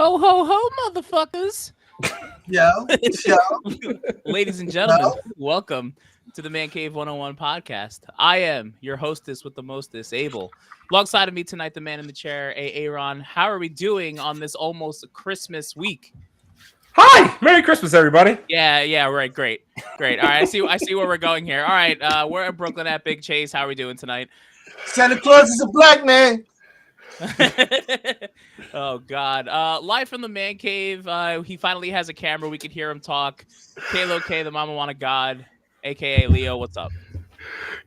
Ho, ho, ho, motherfuckers. Yo. Ladies and gentlemen, welcome to the Mancave101 Podcast. I am your hostess with the mostest, Abel. Alongside of me tonight, the man in the chair, Aaron. How are we doing on this almost Christmas week? Hi! Merry Christmas, everybody. Yeah, right. Great. All right, I see where we're going here. All right, we're in Brooklyn at Big Chase. How are we doing tonight? Santa Claus is a black man. Oh God! Live from the man cave. He finally has a camera. We can hear him talk. Kalo K, the Mama Want a God, aka Leo. What's up?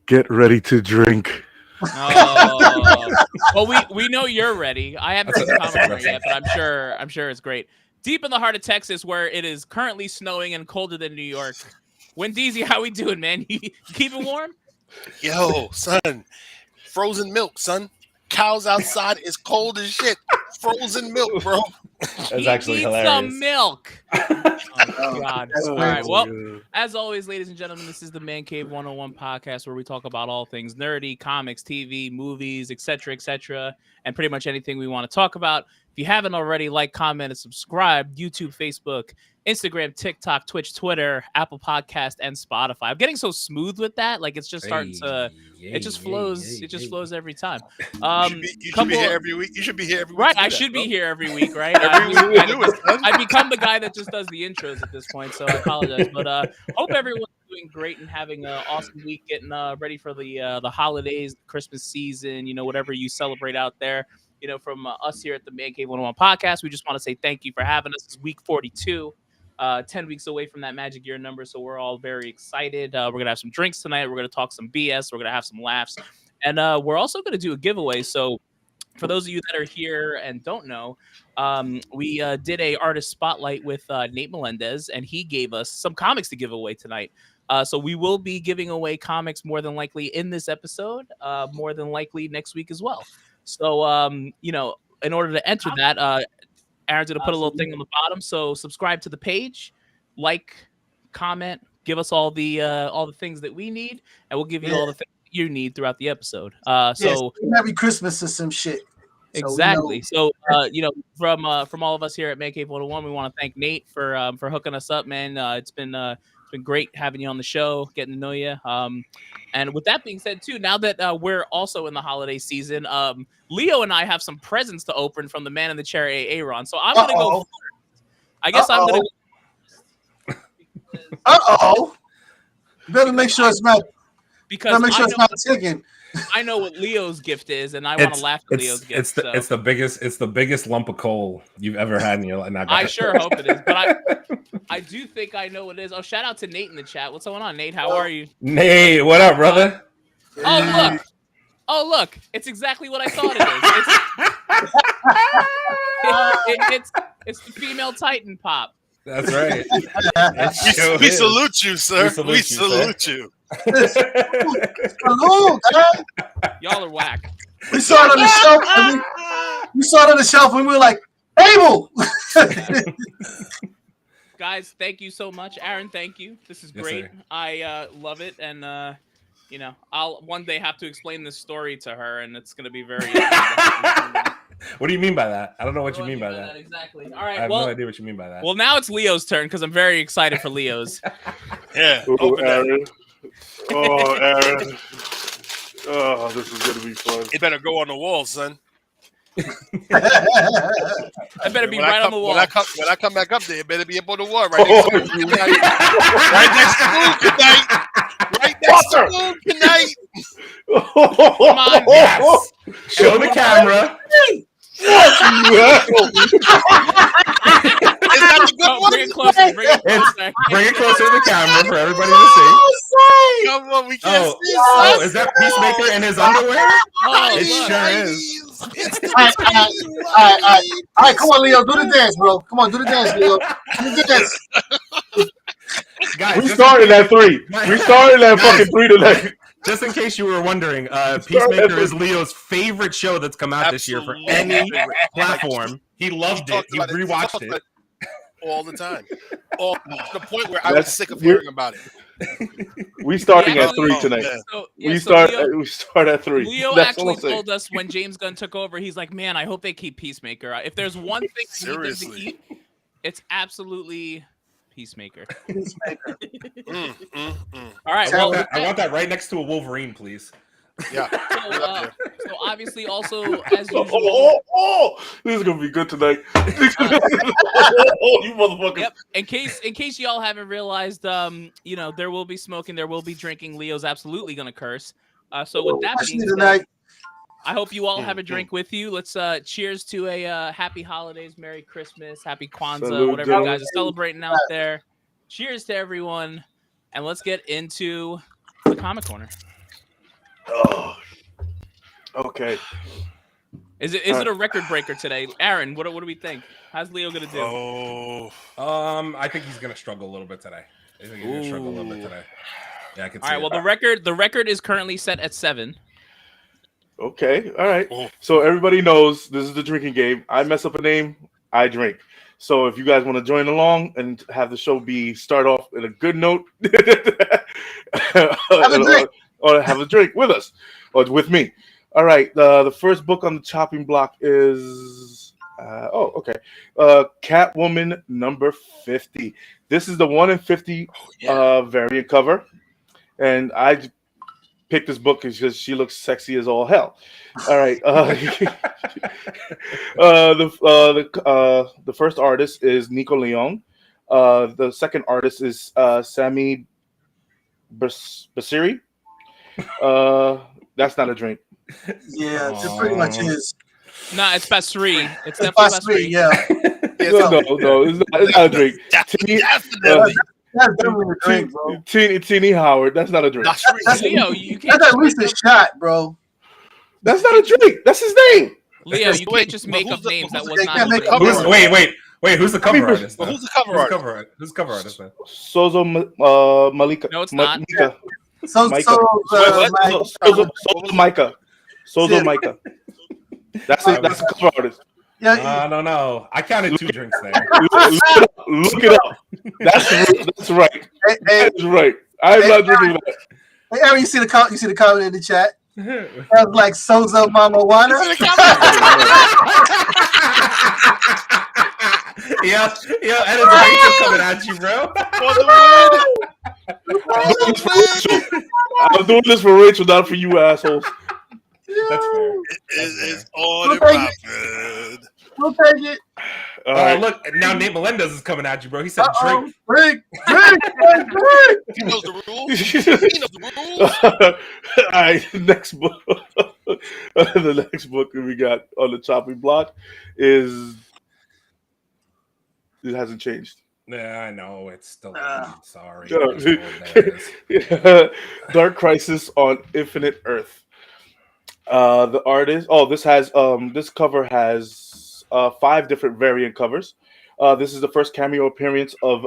Get ready to drink. Oh, well, we know you're ready. I haven't seen the comment yet, but I'm sure it's great. Deep in the heart of Texas, where it is currently snowing and colder than New York. Wendeezy, how we doing, man? You keeping warm? Yo, son, frozen milk, son. Cows outside is cold as shit. Frozen milk, bro. That's actually hilarious. Some milk. Oh God! All right. Well, as always, ladies and gentlemen, this is the Mancave101 Podcast, where we talk about all things nerdy, comics, TV, movies, etc., and pretty much anything we want to talk about. If you haven't already, like, comment, and subscribe. YouTube, Facebook, Instagram, TikTok, Twitch, Twitter, Apple Podcast, and Spotify. I'm getting so smooth with that, like it's just starting to. It just flows. It just flows every time. You should be here every week. You should be here every week. Right, I should be here every week, right? I become the guy that just does the intros at this point, so I apologize. But hope everyone's doing great and having an awesome week, getting ready for the holidays, Christmas season. You know, whatever you celebrate out there. You know, from us here at the Mancave101 Podcast, we just want to say thank you for having us. It's week 42. 10 weeks away from that magic year number, so we're all very excited. We're gonna have some drinks tonight. We're gonna talk some BS. We're gonna have some laughs, and we're also gonna do a giveaway. So, for those of you that are here and don't know, we did a artist spotlight with Nate Melendez, and he gave us some comics to give away tonight. So we will be giving away comics more than likely in this episode, more than likely next week as well. So, you know, in order to enter that, Aaron's going to put a little thing on the bottom. So subscribe to the page, like, comment, give us all the things that we need, and we'll give you all the things you need throughout the episode. So Merry Christmas or some shit. Exactly. So, you know, from all of us here at Mancave101, we want to thank Nate for hooking us up, man. It's been great having you on the show, getting to know you. And with that being said, too, now that we're also in the holiday season, Leo and I have some presents to open from the man in the chair, Aaron. So I'm going to go first. I guess I'm going to. Better make sure it's not. Because make sure it's not chicken. I know what Leo's gift is, and I want to laugh at Leo's gift. It's the biggest lump of coal you've ever had in your life. I sure hope it is, but I do think I know what it is. Oh, shout out to Nate in the chat. What's going on, Nate? How are you? Nate, what up, brother? Oh look! It's exactly what I thought it is. It's the female Titan pop. That's right. We salute you, sir. We salute you. Y'all are whack. We saw it on the shelf. We saw it on the shelf, and we were like, "Abel." Guys, thank you so much, Aaron. Thank you. This is great. Yes, I love it, and you know, I'll one day have to explain this story to her, and it's going to be very. What do you mean by that? I don't know what you mean by that. Exactly. All right. I have no idea what you mean by that. Well, now it's Leo's turn because I'm very excited for Leo's. Yeah. Ooh, Aaron. Oh, Aaron. Oh, this is gonna be fun. It better go on the wall, son. I better be on the wall. When I come back up there, it better be up on the wall right next to Moon tonight. Right next to Moon tonight. Right next to Moon tonight. Come on, yes. Show the camera. Is that the good one? Bring it closer. Bring it closer to the camera for everybody to see. Come on, we can't see. Oh, is that Peacemaker in his underwear? Oh, it sure is. All right, come on, Leo, do the dance, bro. Come on, do the dance, Leo. Do the dance. Guys, we started at 3. We started at fucking 3 tonight. Just in case you were wondering, Peacemaker is Leo's favorite show that's come out this year for any platform. He loved it. He rewatched it. all the time. All to the point where I was sick of hearing about it. We starting at 3 tonight. We start at 3. Leo actually told us when James Gunn took over, he's like, man, I hope they keep Peacemaker. If there's one thing I need them to keep, it's absolutely Peacemaker. All right. Well, I want that right next to a Wolverine, please. Yeah. So obviously, also as usual. This is gonna be good tonight. You motherfuckers. Yep. In case y'all haven't realized, there will be smoking, there will be drinking. Leo's absolutely gonna curse. So with that being said, I hope you all have a drink with you. Let's cheers to a happy holidays, Merry Christmas, Happy Kwanzaa, whatever you guys are celebrating out there. Cheers to everyone, and let's get into the Comic Corner. Oh, okay. Is it a record breaker today, Aaron? What do we think? How's Leo gonna do? I think he's gonna struggle a little bit today. Yeah, I can see. All right. Well, the record is currently set at 7. Okay. All right. So everybody knows this is the drinking game. I mess up a name, I drink. So if you guys want to join along and have the show start off in a good note, have a drink. Or have a drink with us, or with me. All right. The first book on the chopping block is Catwoman number 50. This is the 1 in 50 variant cover, and I picked this book because she looks sexy as all hell. All right. The first artist is Nico Leon. The second artist is Sami Basiri. That's not a drink. Yeah, it pretty much is. Nah, it's Basri. It's definitely Basri. Yeah. No, it's not a drink. That's definitely a drink, bro. Teeny Howard. That's not a drink. That's Leo, you can't. That's at least a shot, bro. That's not a drink. That's his name. Leo, you can't just make up names that was not. Wait. Who's the cover artist? Who's the cover artist? Who's the cover artist? Man? Sozo Malika. No, it's not. Micah. That's the cover artist. Yeah. No. I counted 2 drinks there. Look it up. That's right. That's right. I'm not drinking that. Hey, Aaron, you see the comment in the chat? That was like Sozo Mama Wana. Yeah, Ed's Rachel coming at you, bro. I'm doing this for Rachel, not for you assholes. That's fair. It's all in my We'll take it. Look, now Nate Melendez is coming at you, bro. He said drink. Drink. He knows the rules. All right, next book. The next book we got on the chopping block is. It hasn't changed. Yeah, I know. It's still sorry. Dark Crisis on Infinite Earth. The artist. This cover has 5 different variant covers. This is the first cameo appearance of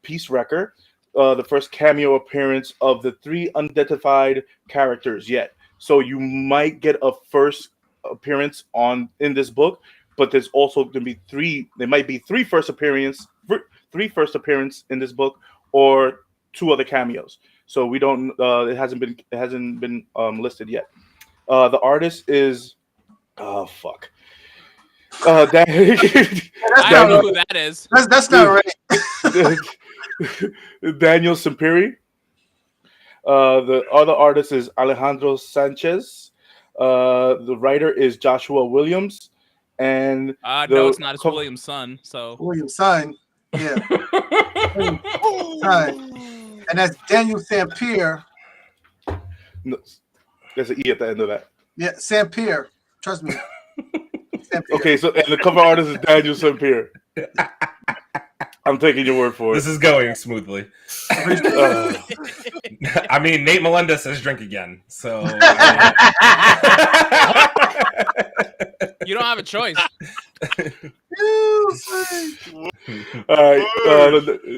Peace Wrecker. The first cameo appearance of the 3 unidentified characters yet. So you might get a first appearance in this book, but there's also going to be 3. There might be 3 first appearance in this book, or 2 other cameos. So we don't. It hasn't been listed yet. The artist is. Oh fuck. I don't know who that is. That's not right. Daniel Semperi. The other artist is Alejandro Sanchez. The writer is Joshua Williams. And no, it's not. It's William's son. So William's son, yeah. And that's Daniel Sampier. No, there's an E at the end of that. Yeah, Sampier. Trust me. Sampier. Okay, so and the cover artist is Daniel Sampier. I'm taking your word for it. This is going smoothly. I mean, Nate Melendez says drink again. So you don't have a choice. All right.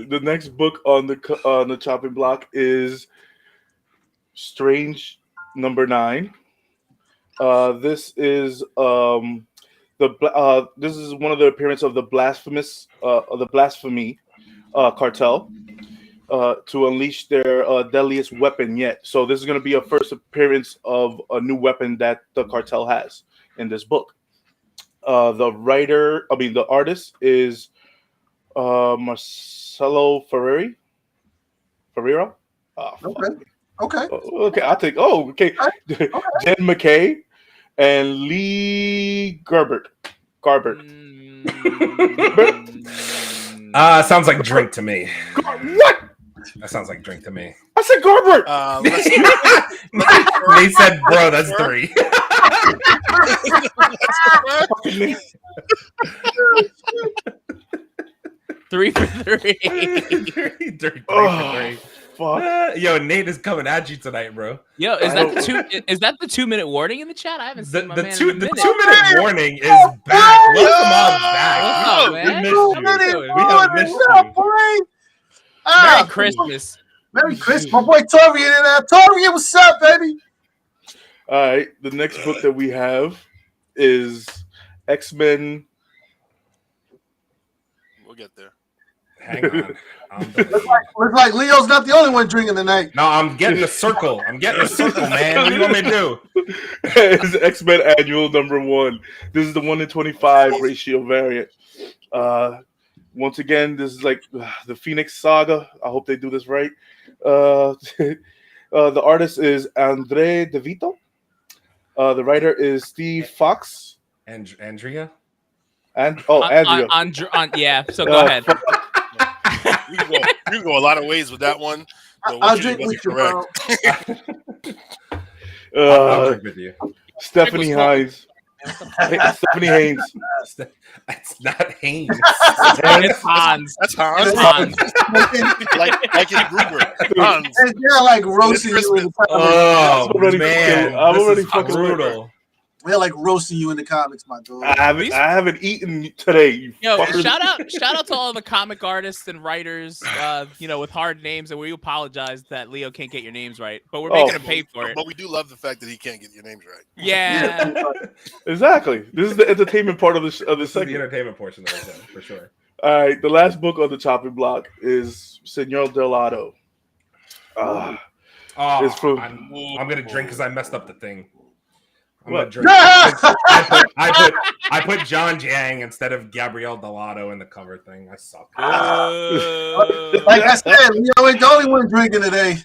The next book on the chopping block is Strange number 9. This is This is one of the appearance of the blasphemy cartel to unleash their deadliest weapon yet. So this is going to be a first appearance of a new weapon that the cartel has in this book. The artist is Marcelo Ferreira. Oh, Okay. Okay, I'll take. Oh, okay. Jen McKay and Lee Garbert. Sounds like drink to me. What? That sounds like drink to me. I said Garbert. They said, bro, that's 3. 3 for 3. 3 Oh, for 3. fuck. Yo, Nate is coming at you tonight, bro. Yo, is that the 2-minute warning in the chat? I haven't seen my man in a the minute. 2-minute warning is back. Welcome on back. What's up, man? We missed you. We have missed you. Merry Christmas. Merry Christmas. My boy Torian in there. Torian, what's up, baby? All right. The next book that we have is X-Men. We'll get there. Hang on. Looks like Leo's not the only one drinking tonight. No, I'm getting a circle. Man. What do you want me to do? It's X-Men Annual #1. This is the 1-in-25 ratio variant. Once again, this is like the Phoenix Saga. I hope they do this right. The artist is Andre DeVito. The writer is Steve Fox. Andrea? Andrea. Yeah, so go ahead. You can go a lot of ways with that one. I'll drink with you, bro. I'll drink with you. Stephanie Hines. Stephanie Haynes. That's not Haynes. It's Hans. That's Hans. It's Hans. like in Gruber. Hans. And they're like roasting you in the comics. Oh, man. I'm already fucking brutal. They're like roasting you in the comics, my dude. I haven't eaten today. You Yo, fuckers. shout out to all the comic artists and writers, with hard names, and we apologize that Leo can't get your names right, but we're making him pay for it. But we do love the fact that he can't get your names right. Yeah. Exactly. This is the entertainment part of the This is the segment. entertainment portion of the show, for sure. All right, the last book on the chopping block is Senor Delado. It's from- I'm gonna drink because I messed up the thing. I'm What? gonna drink. I put John Jang instead of Gabrielle Delato in the cover thing. I suck. Like I said, Leo ain't the only one drinking today.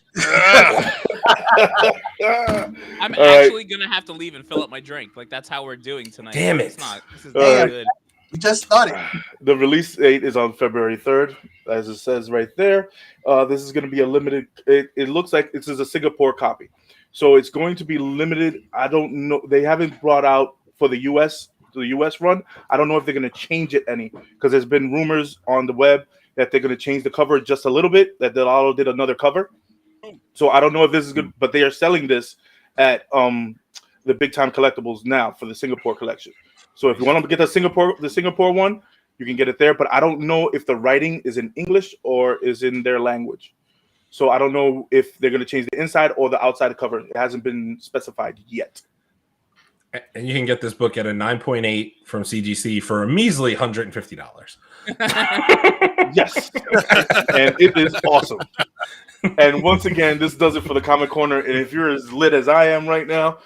I'm actually gonna have to leave and fill up my drink. Like that's how we're doing tonight. Damn It's it. not. This is All not right. good. We just started. The release date is on February 3rd, as it says right there. This is going to be a limited. It looks like this is a Singapore copy, so it's going to be limited. I don't know. They haven't brought out for the U.S. run. I don't know if they're going to change it any because there's been rumors on the web that they're going to change the cover just a little bit. That Delalo did another cover, so I don't know if this is good. But they are selling this at the Big Time Collectibles now for the Singapore collection. So if you want to get the Singapore one, you can get it there. But I don't know if the writing is in English or is in their language. So I don't know if they're going to change the inside or the outside cover. It hasn't been specified yet. And you can get this book at a 9.8 from CGC for a measly $150. Yes. And it is awesome. And once again, this does it for the Comic Corner. And if you're as lit as I am right now,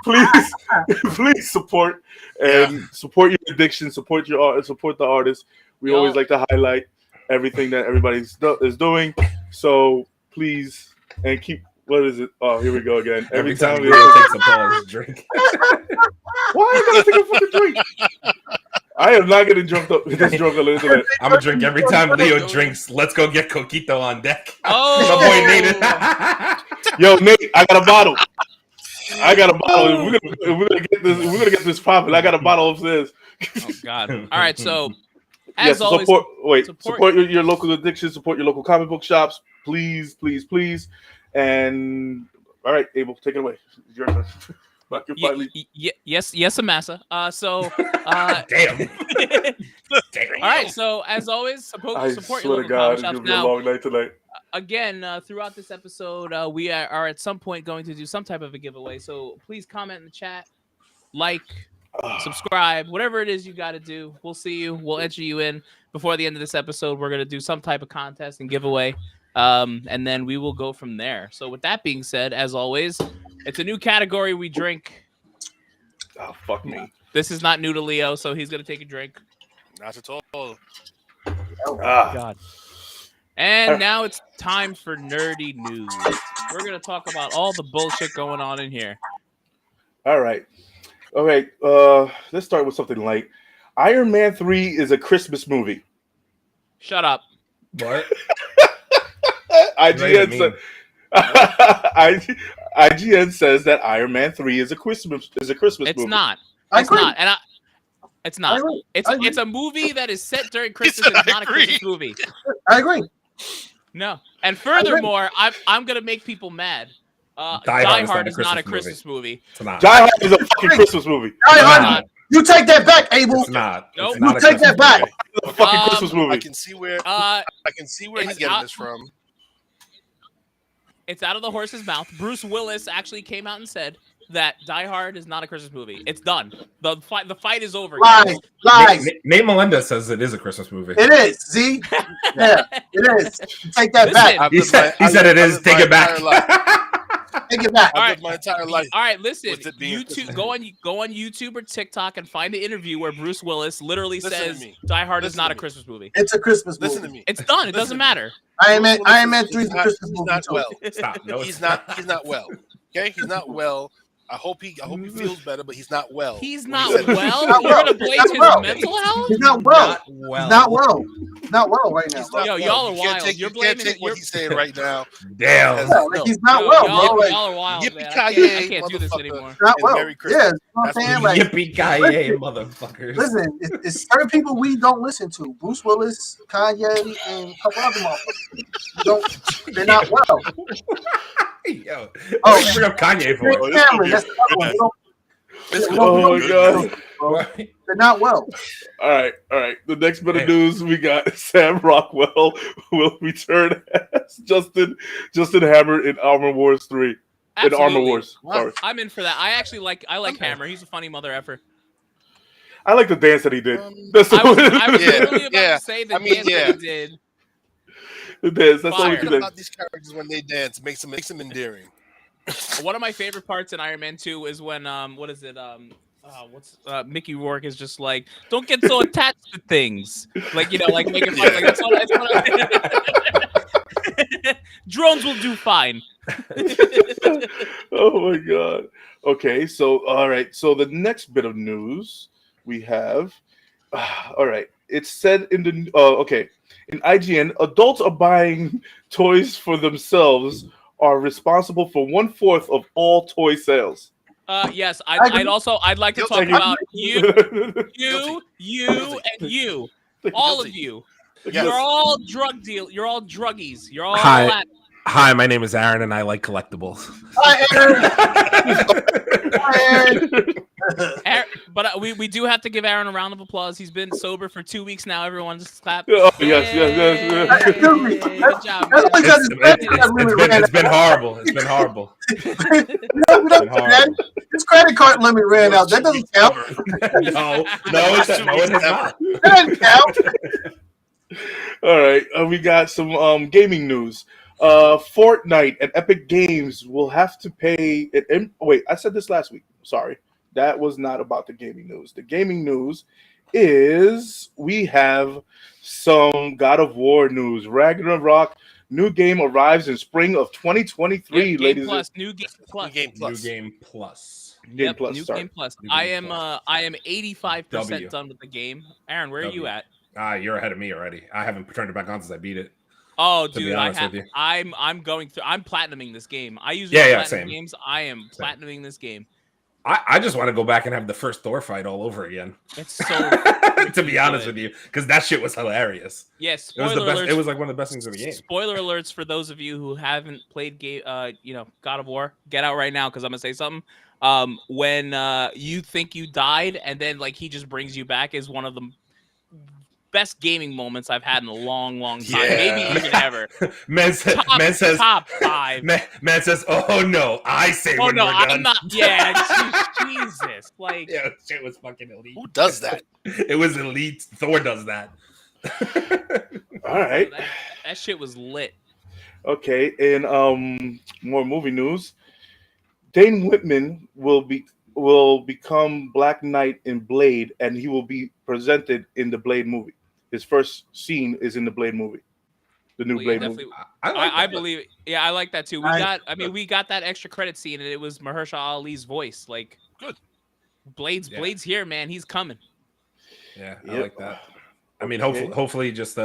please support and support your addiction, support your art, support the artists. We always like to highlight everything that everybody is doing. So please, and keep. What is it? Oh, here we go again. Every time we takes a pause, drink. Why I gotta take a fucking drink? I am not getting drunk up. This drunk on the internet. I'm gonna drink every time Leo drinks. Let's go get Coquito on deck. Oh, My boy Nate. Yo, Nate, I got a bottle. We're gonna get this popping. I got a bottle upstairs. Oh God! All right, so as always, support your local addiction. Support your local comic book shops, please. And all right, Abel, take it away. It's your turn. Yes, Amasa. Damn. All right, so as always, support your swear to local God, comic it's shops. gonna be a Now, long night tonight. again, throughout this episode, we are at some point going to do some type of a giveaway. So please comment in the chat, like, subscribe, whatever it is you got to do. We'll see you. We'll enter you in before the end of this episode. We're going to do some type of contest and giveaway. And then we will go from there. So with that being said, as always, it's a new category we drink. Oh, fuck me. This is not new to Leo, so he's going to take a drink. Not at all. Oh, God. And now it's time for nerdy news. We're going to talk about all the bullshit going on in here. All right. Let's start with something light. Iron Man 3 is a Christmas movie. Shut up. What? IGN says that Iron Man 3 is a Christmas movie. It's not. I It's agree. not. And it's not. I agree. It's a movie that is set during Christmas. It's not a Christmas movie. I agree. No. And furthermore, I'm gonna make people mad. Die Hard is not a Christmas movie. It's not. Die Hard is a fucking Christmas movie. Die It's Hard. not. You take that back, Abel. It's not. Nope. It's not You a take that Christmas back. movie. It's a fucking Christmas I movie. can see where It's he's getting this from. It's out of the horse's mouth. Bruce Willis actually came out and said that Die Hard is not a Christmas movie. It's done. The fight is over. Lies. Lies. Nate Melendez says it is a Christmas movie. It is. See? Yeah, it is. You take that Listen. back. He said it is. Take it back. Take it back. All I've right. lived my entire life. All right, listen. With it being YouTube, go on YouTube or TikTok and find an interview where Bruce Willis literally Listen to says me. Die Hard is Listen not to a me. Christmas movie. It's a Christmas movie. Listen to me. It's done. It Listen doesn't to me. matter. Iron Man Bruce 3 is a Willis Christmas he's movie. not too. well. Stop. No, He's not well. Okay, he's not well. I hope he feels better, but he's not well. He's When not he said- well. not You're well. gonna blame He's not his well. mental health? He's not well. Not well. He's not well. Not well right now. He's not Yo, well. y'all are You can't wild. take- You're you can't blaming take what it- he's saying right now. Damn. Yeah, like he's not Yo, well, y'all, bro. Like, y'all are wild, Yippee man. ki I can't do this motherfucker. anymore. not and well. Merry Yeah, Christmas. you know what I'm That's saying? what Like, Yippee-ki-yay, motherfuckers. listen, it's certain people we don't listen to. Bruce Willis, Kanye, and a couple other motherfuckers. They're not well. Yo, Oh, bring up Kanye for Nick it. Cameron, that's the other one. We don't- It's we cool. don't- Oh my God. bro. They're not well. All right. The next bit of news we got: Sam Rockwell will return as Justin Hammer in Armor Wars 3. In Armor Absolutely. Wars. Sorry. I'm in for that. I like Hammer. He's a funny mother effer. I like the dance that he did. Um, That's I was Yeah, literally about yeah. to say the I mean, dance yeah. that he did. the dance. That's all he Fire. did. Something about these characters when they dance makes them endearing. One of my favorite parts in Iron Man 2 is when Mickey Rourke is just like, don't get so attached to things, like making fun. Like, that's what drones will do fine. Oh my God. Okay, so all right. So the next bit of news we have. All right. It's said in the in IGN, adults are buying toys for themselves are responsible for 1/4 of all toy sales. Yes, I'd like to talk Guilty. about you, Guilty. and you, all of Guilty. you. Yes. You're all drug deal. You're all druggies. You're all Hi. that. Hi, my name is Aaron, and I like collectibles. Hi, Aaron. Hi, Aaron. But we do have to give Aaron a round of applause. He's been sober for 2 weeks now. Everyone just clap. Oh, yes. Excuse me. Good job, That's man. because It's been horrible. It's been horrible. we don't do that. His credit card limit ran out. That doesn't count. No, it has not. That doesn't count. All right, we got some gaming news. Fortnite and Epic Games will have to pay. Wait, I said this last week. Sorry, that was not about the gaming news. The gaming news is we have some God of War news. Ragnarok new game arrives in spring of 2023, Yep, ladies. New Game Plus. New Game Plus. New Game Plus. Game Yep, Plus. New Sorry. Game Plus. New Game I am 85% W. done with the game. Aaron, where are you at? You're ahead of me already. I haven't turned it back on since I beat it. Oh, To be dude, honest with you. I'm going through. I'm platinuming this game. I usually Yeah, platinum same. games. I am Same. platinuming this game. I just want to go back and have the first Thor fight all over again. It's so. To be honest with you, because that shit was hilarious. Yes. It was Spoiler the best. alerts. It was like one of the best things of the game. Spoiler alerts for those of you who haven't played God of War. Get out right now because I'm gonna say something. When you think you died and then like he just brings you back is one of the best gaming moments I've had in a long time, maybe even ever. Man says top 5. Man says, "Oh no, I say Oh when no, we're done." I'm not. Yeah, Jesus, like Yeah, shit was fucking elite. Who does that? It was elite. Thor does that. All right. That shit was lit. Okay. In more movie news, Dane Whitman will become Black Knight in Blade, and he will be presented in the Blade movie. His first scene is in the Blade movie, the new Blade movie. I believe it. Yeah, I like that too. We got that extra credit scene, and it was Mahershala Ali's voice. Like, good. Blade's here, man. He's coming. Yeah, I like that. I mean, hopefully, just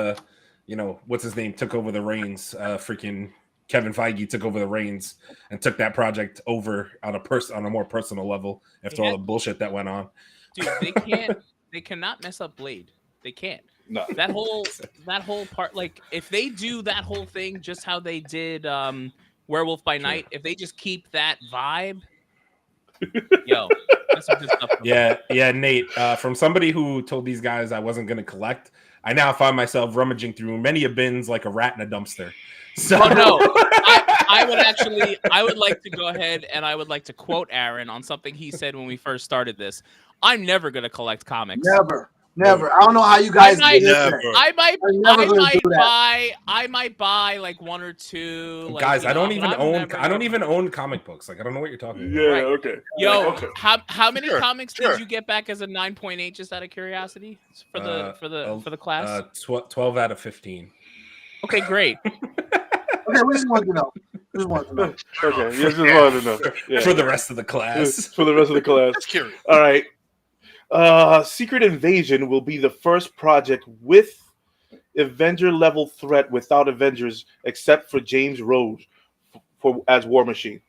what's his name took over the reins. Freaking Kevin Feige took over the reins and took that project over on a more personal level after all the bullshit that went on. Dude, they cannot mess up Blade. They can't. No. That whole part, like if they do that whole thing just how they did Werewolf by Night, if they just keep that vibe, yo, that's some good stuff. Yeah, Nate. From somebody who told these guys I wasn't going to collect, I now find myself rummaging through many a bins like a rat in a dumpster. So no, I would like to go ahead and I would like to quote Aaron on something he said when we first started this. I'm never going to collect comics. Never. I don't know how you guys I might buy like one or two. Like, guys, I don't even own comic books. Like I don't know what you're talking about. Yeah, right. Okay. Yo, okay. How many comics did you get back as a 9.8? Just out of curiosity, for the class. 12 out of 15. Okay, great. Okay, we just want to know. Okay, you just wanted to know. Yeah. For the rest of the class. For the rest of the class. That's curious. All right. Secret Invasion will be the first project with Avenger level threat without Avengers, except for James Rhodes as War Machine.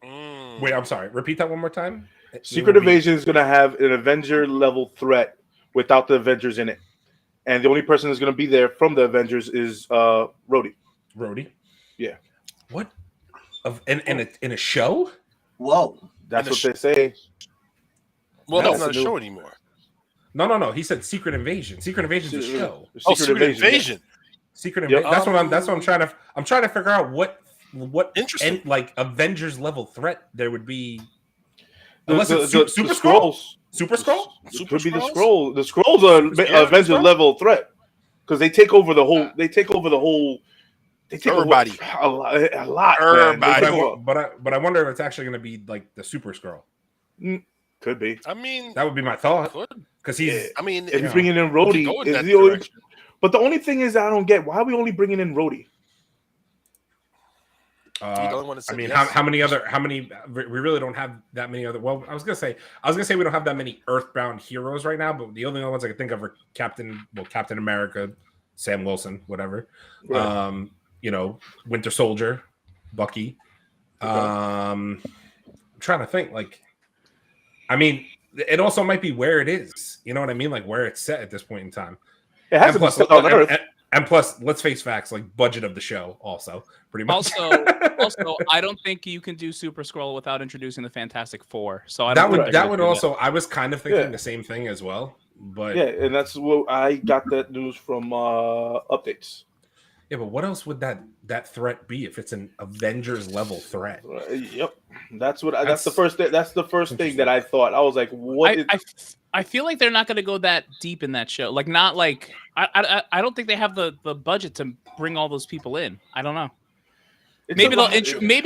Wait, I'm sorry. Repeat that one more time. Secret Invasion is going to have an Avenger level threat without the Avengers in it, and the only person that's going to be there from the Avengers is Rhodey. Rhodey? Yeah. What? In a show? Whoa. That's what they say. Well, that's not a show anymore. No. He said Secret Invasion. Secret Invasion's a show. Secret Invasion. Secret Invasion. That's what I'm trying to. I'm trying to figure out what interesting like Avengers level threat there would be. Unless it's Super Scrolls. Super Scroll? It could be the Scroll. The Scrolls are Avengers level threat because they take over the whole. They take over the whole. They take everybody a lot. Everybody. But I wonder if it's actually going to be like the Super Scroll. Could be. I mean, that would be my thought. Because he's. I mean, if you're bringing in Rhodey, but the only thing is, I don't get why are we only bringing in Rhodey. I mean, how many? We really don't have that many other. Well, I was gonna say we don't have that many Earthbound heroes right now. But the only other ones I can think of are Captain America, Sam Wilson, whatever. Right. Winter Soldier, Bucky. I'm trying to think. Like, I mean, it also might be where it is. You know what I mean? Like where it's set at this point in time. It has to be set on Earth. And plus, let's face facts, like budget of the show also, pretty much. Also, I don't think you can do Super Scroll without introducing the Fantastic Four. So that would also. I was kind of thinking the same thing as well. But and that's what I got that news from updates. Yeah, but what else would that threat be if it's an Avengers level threat? Yep, that's the first. That's the first thing that I thought. I was like, what? I feel like they're not going to go that deep in that show. Like, not like I don't think they have the budget to bring all those people in. I don't know. Maybe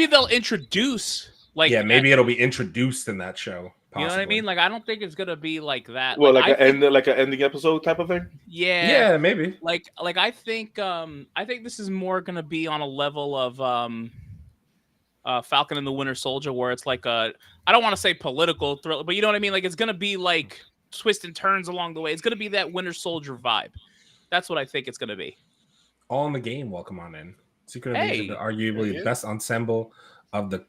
they'll introduce like maybe it'll be introduced in that show. Possibly. You know what I mean? Like, I don't think it's gonna be like that. Well, like an ending episode type of thing. Yeah, maybe. Like I think this is more gonna be on a level of Falcon and the Winter Soldier, where it's like I don't want to say political thriller, but you know what I mean. Like, it's gonna be like twists and turns along the way. It's gonna be that Winter Soldier vibe. That's what I think it's gonna be. All in the game. Welcome on in. Secret Invasion, arguably the best ensemble of the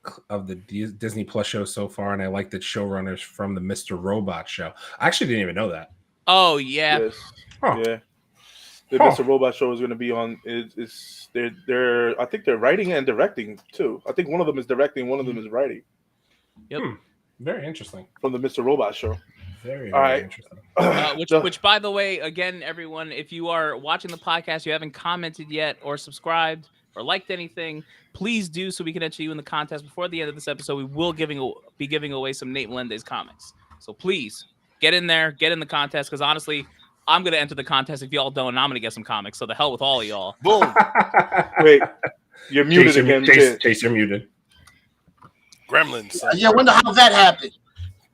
Disney Plus show so far, and I like the showrunners from the Mr. Robot show. I actually didn't even know that. Oh yeah, yes. Yeah. The Mr. Robot show is going to be on. They're I think they're writing and directing too. I think one of them is directing, one of them is writing. Yep. Very interesting. From the Mr. Robot show. Very, All right. interesting. Which, by the way, again, everyone, if you are watching the podcast, you haven't commented yet or subscribed or liked anything, please do so we can enter you in the contest before the end of this episode. We will be giving away some Nate Melendez comics. So please get in there, get in the contest, because honestly, I'm going to enter the contest if y'all don't, and I'm going to get some comics. So the hell with all of y'all. Boom. Wait, you're muted again. Chase, you're muted. Gremlins. Yeah, I wonder how that happened.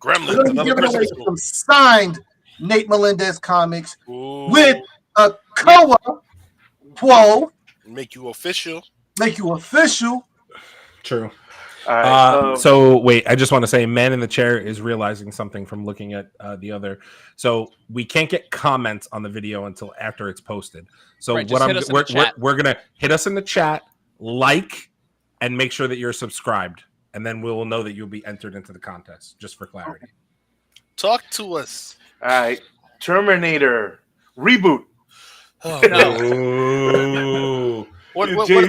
We're Gremlins. going to be Another giving away Christmas some movie. signed Nate Melendez comics Ooh. with a Koa quo. Make you official. Make you official. True. All right, So wait, I just want to say, man in the chair is realizing something from looking at the other. So we can't get comments on the video until after it's posted. So Right, what just hit us in the chat. we're gonna hit us in the chat, like, and make sure that you're subscribed, and then we will know that you'll be entered into the contest. Just for clarity. Talk to us. all right. Terminator reboot. Oh, No. Ooh. What is he?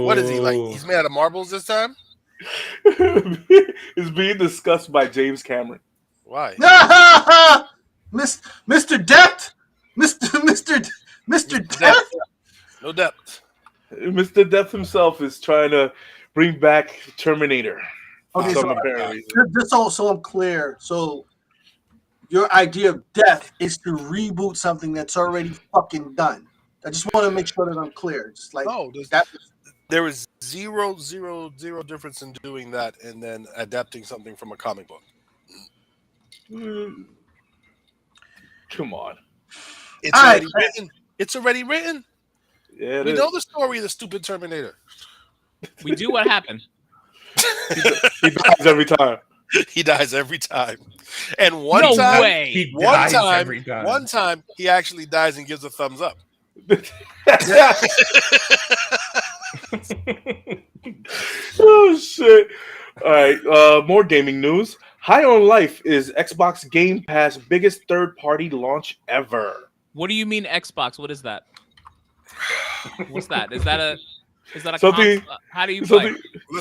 What is he like? He's made out of marbles this time? Is being discussed by James Cameron. Why? Mr. Depth. Mr. Depth. No depth. Mr. Death himself is trying to bring back Terminator. Okay, for so some apparent reason. just so I'm clear. So your idea of death is to reboot something that's already fucking done. I just want to make sure that I'm clear. Just like No, there was zero difference in doing that and then adapting something from a comic book. Come on. It's already written. It's already written. Yeah, We know the story of the stupid Terminator. We do what happened. he dies every time. He dies every time. And one No time, way. He dies every time. one time, he actually dies and gives a thumbs up. Oh shit! All right, more gaming news. High on Life is Xbox Game Pass biggest third-party launch ever. What do you mean Xbox? What is that? What's that? Is that a Something- how do you play?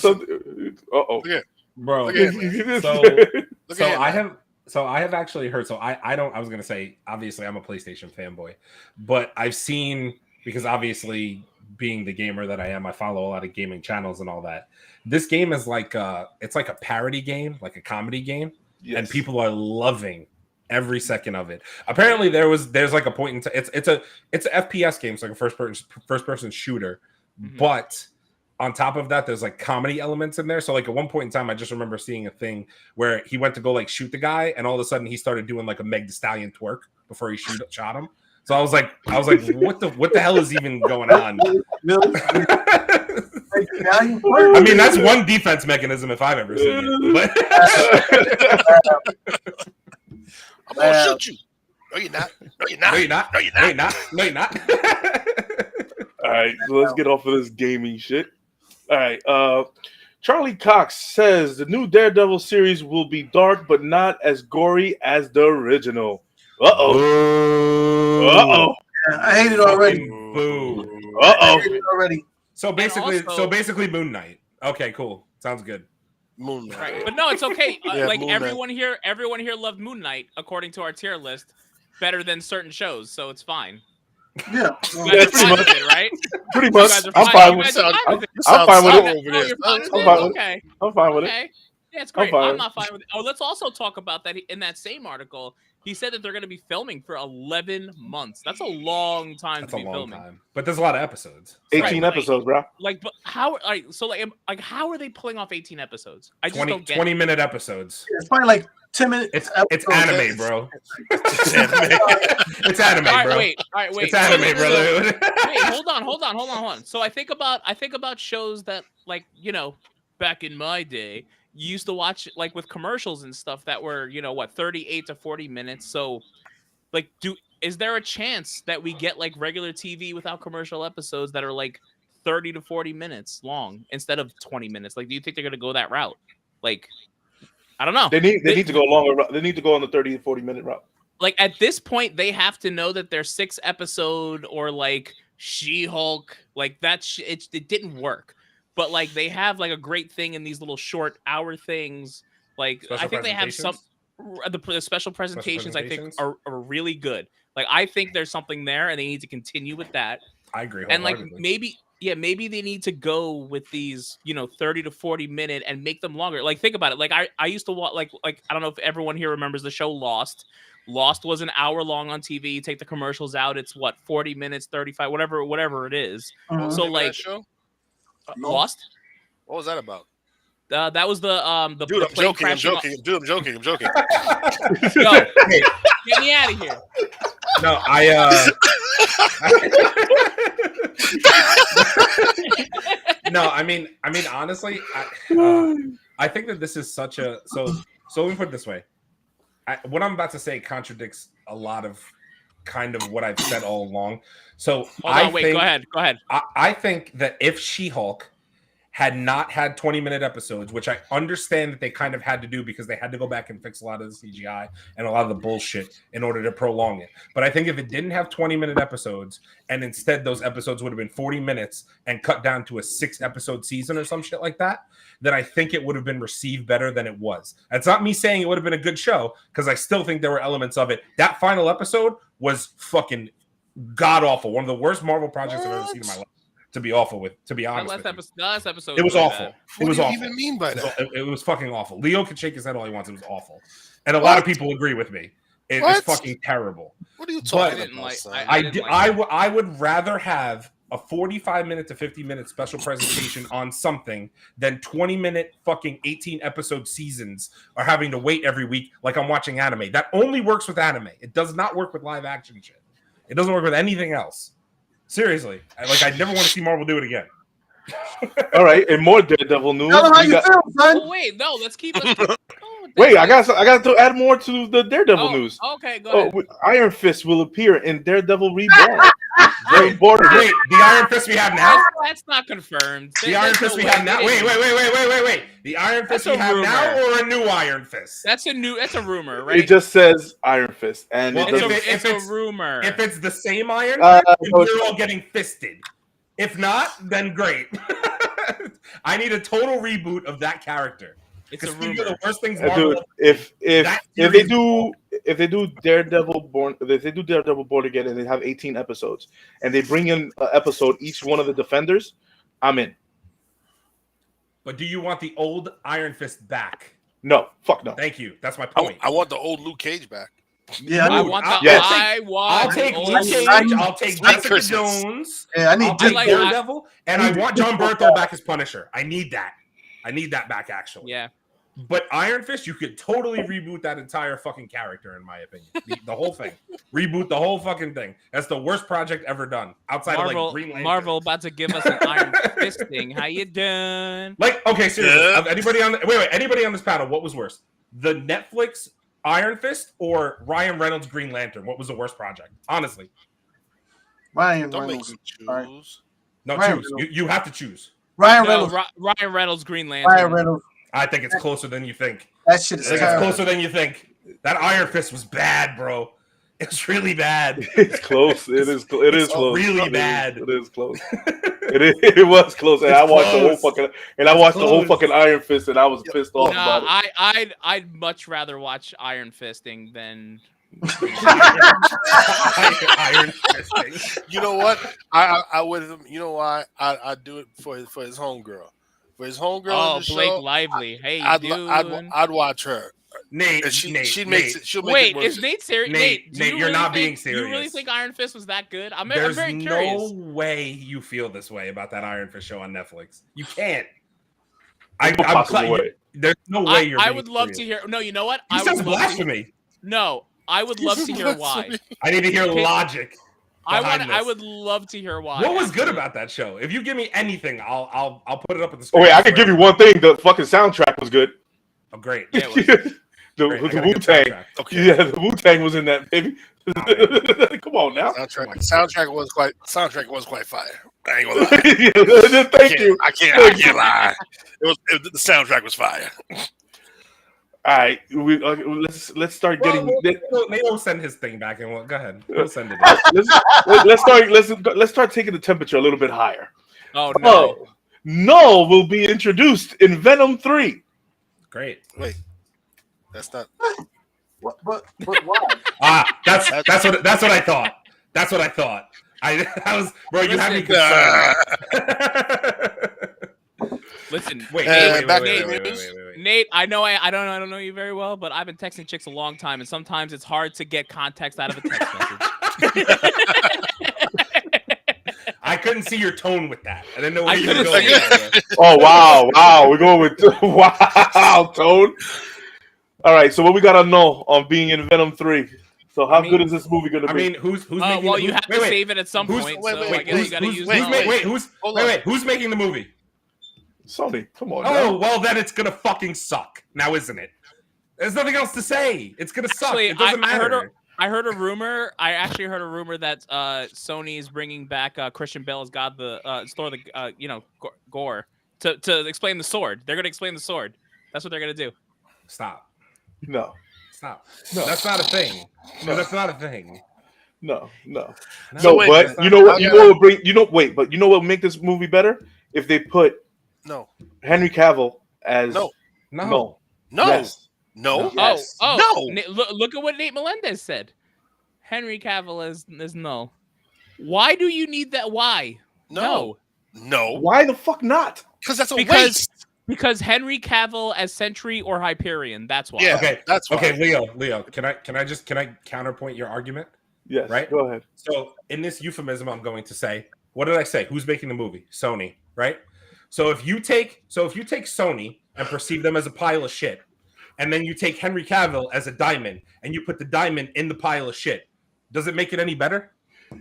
Uh-oh. Look at Bro. Look at him, So Look so at him, I man. have actually heard. So I was gonna say, obviously I'm a PlayStation fanboy, but I've seen, because obviously being the gamer that I am, I follow a lot of gaming channels and all that. This game is like it's like a parody game, like a comedy game, and people are loving every second of it. Apparently there's like a point in time. It's a FPS game, so like a first person shooter, but on top of that, there's like comedy elements in there. So like at one point in time, I just remember seeing a thing where he went to go like shoot the guy, and all of a sudden he started doing like a Meg Thee Stallion twerk before he shot him. So I was like, what the hell is even going on? I mean, that's one defense mechanism if I've ever seen it. But I'm gonna shoot you. No, you're not. No, you're not. No, you're not. No, you're No, not. you're not. No, you're not. All right, so let's get off of this gaming shit. All right, Charlie Cox says the new Daredevil series will be dark but not as gory as the original. I hate it already. Boo. I hate it already. So basically, also- Moon Knight. Okay, cool. Sounds good. Moon Knight. Right. But no, it's okay. Yeah, Like Moon Knight. everyone here loved Moon Knight according to our tier list better than certain shows, so it's fine. Yeah. You guys are fine with it, right? Pretty You much. guys are I'm fine. fine You with guys are it. fine with it. I'm fine with sour it. over Oh, there. you're fine with I'm it? fine with it. Okay. I'm fine with it. Okay. Yeah, it's I'm great. fine. I'm not fine with it. Oh, let's also talk about that in that same article. He said that they're going to be filming for 11 months. That's a long time That's to a be long filming. time. But there's a lot of episodes. 18 Right. episodes, bro. Like, but how? Like, so like, how are they pulling off 18 episodes? I just 20, don't get 20-minute episodes. It's probably like 10 minutes. It's anime, bro. It's anime. It's anime, All right, bro. wait. All right, wait. It's anime, brother. Wait, hold on. So I think about shows that, like, you know, back in my day, you used to watch like with commercials and stuff that were, you know, what, 38 to 40 minutes. So, like, is there a chance that we get like regular TV without commercial episodes that are like 30 to 40 minutes long instead of 20 minutes? Like, do you think they're gonna go that route? Like, I don't know. They need to go longer route. They need to go on the 30 to 40 minute route. Like at this point, they have to know that their 6 episode or like She-Hulk, like that it didn't work. But like they have like a great thing in these little short hour things. Like Special I think they have some. presentations? the special presentations, I think are really good. Like I think there's something there, and they need to continue with that. I agree. And like maybe they need to go with these, 30 to 40 minute and make them longer. Like think about it. Like I used to watch like I don't know if everyone here remembers the show Lost. Lost was an hour long on TV. You take the commercials out, it's what 40 minutes, 35, whatever it is. So like show? Lost. What was that about? That was the Dude, I'm joking. I'm joking. Yo, get me out of here. No, no, I mean, honestly, I think that this is such a so let me put it this way. What I'm about to say contradicts a lot of kind of what I've said all along. So go ahead. I think that if She-Hulk had not had 20-minute episodes, which I understand that they kind of had to do because they had to go back and fix a lot of the CGI and a lot of the bullshit in order to prolong it. But I think if it didn't have 20-minute episodes and instead those episodes would have been 40 minutes and cut down to a 6-episode season or some shit like that, then I think it would have been received better than it was. That's not me saying it would have been a good show, because I still think there were elements of it. That final episode was fucking god-awful. One of the worst Marvel projects I've ever seen in my life. To be honest, last episode it was awful. It was awful. What do you even mean by that? It was fucking awful. Leo can shake his head all he wants. It was awful, and a lot of people agree with me. It's fucking terrible. What are you talking about? I would rather have a 45-minute to 50-minute special presentation on something than 20-minute fucking 18-episode seasons or having to wait every week like I'm watching anime. That only works with anime. It does not work with live action shit. It doesn't work with anything else. Seriously, I never want to see Marvel do it again. All right, and more Daredevil news. Tell them how you feel, son. Oh, wait, no, let's keep. Wait, I got to add more to the Daredevil news. Okay, go ahead. Iron Fist will appear in Daredevil Reborn. Wait, the Iron Fist we have now? That's not confirmed. The Iron Fist we have now? Wait. The Iron Fist we have now, or a new Iron Fist? That's a rumor, right? It just says Iron Fist, and it's a rumor. If it's the same Iron Fist, we're all getting fisted. If not, then great. I need a total reboot of that character. It's a rumor. The worst things Marvel. Dude, if they do Daredevil Born again, and they have 18 episodes, and they bring in an episode each one of the Defenders, I'm in. But do you want the old Iron Fist back? No, fuck no. Thank you. That's my point. I want the old Luke Cage back. Yeah, I'll take Luke Cage. I'll take Jessica Jones. Yeah, I need Daredevil, and I want John Berthel back as Punisher. I need that. I need that back, actually. Yeah. But Iron Fist, you could totally reboot that entire fucking character, in my opinion. The whole thing. Reboot the whole fucking thing. That's the worst project ever done. Outside of like Green Lantern. Marvel about to give us an Iron Fisting. How you doing? Like, okay, seriously. Anybody on this panel, what was worse? The Netflix Iron Fist or Ryan Reynolds Green Lantern? What was the worst project? Honestly. Ryan Don't Reynolds. make me choose. No, Ryan choose. You have to choose. Ryan Reynolds. Ryan Reynolds Green Lantern. Ryan Reynolds. I think it's closer than you think. That shit is It's terrible. closer than you think. That Iron Fist was bad, bro. It's really bad. It's close. It is close. Really bad. It is close. It was close. And I watched the whole fucking Iron Fist, and I was pissed off about it. I'd much rather watch Iron Fisting than Iron Fisting. You know what? I would. You know why? I'd do it for his homegirl. For his homegirl. Oh, Blake show, Lively. Hey, I'd watch her. Nate, She'll Wait, make it is Nate serious? Nate, you're really not being serious. You really think Iron Fist was that good? I'm There's very curious. no way you feel this way about that Iron Fist show on Netflix. You can't. There's no way you're. I would love to hear. No, you know what? He says blasphemy. No, I would love to hear why. I need to hear logic. I would love to hear why. What was good about that show? If you give me anything, I'll put it up at the screen. Oh wait, I can give you one thing. The fucking soundtrack was good. Oh great. Yeah, The Wu-Tang. Okay. Yeah, the Wu-Tang was in that, baby. Come on now. Soundtrack was quite fire. I ain't gonna lie. Thank you. I can't lie. The soundtrack was fire. All right, let's start getting. Maybe we'll send his thing back and go ahead. We'll send it. Let's start taking the temperature a little bit higher. Oh no! Null will be introduced in Venom 3. Great. Wait, that's not. But why? That's what I thought. That's what I thought. I was, bro. You had me concerned. Listen, wait. Nate, I don't know you very well, but I've been texting chicks a long time, and sometimes it's hard to get context out of a text message. I couldn't see your tone with that. I didn't know where you were going. Oh wow, we're going with wow tone. All right, so what we gotta know on being in Venom 3? So how good is this movie gonna be? I mean, who's making? Well, you have to save it at some point. I guess you gotta use. Who's making the movie? Sony. Come on. Oh, well, then it's gonna fucking suck now, isn't it? There's nothing else to say. It's gonna suck. Actually, it doesn't matter. I heard a rumor. I actually heard a rumor that Sony is bringing back Christian Bale as God the Gore to explain the sword. They're gonna explain the sword. That's what they're gonna do. Stop. No. Stop. No, that's not a thing. No, that's not a thing. No. So wait, but you know what? You know what bring? You know, wait, but you know what would make this movie better if they put Henry Cavill as no. Yes. No. Yes. No. Look at what Nate Melendez said. Henry Cavill is no. Why do you need that? Why? No. Why the fuck not? Because that's a waste. Because Henry Cavill as Sentry or Hyperion. That's why. Yeah. Okay. That's why. Okay, Leo. Can I counterpoint your argument? Yes. Right. Go ahead. So in this euphemism, I'm going to say, what did I say? Who's making the movie? Sony, right? So if you take Sony and perceive them as a pile of shit, and then you take Henry Cavill as a diamond and you put the diamond in the pile of shit, does it make it any better?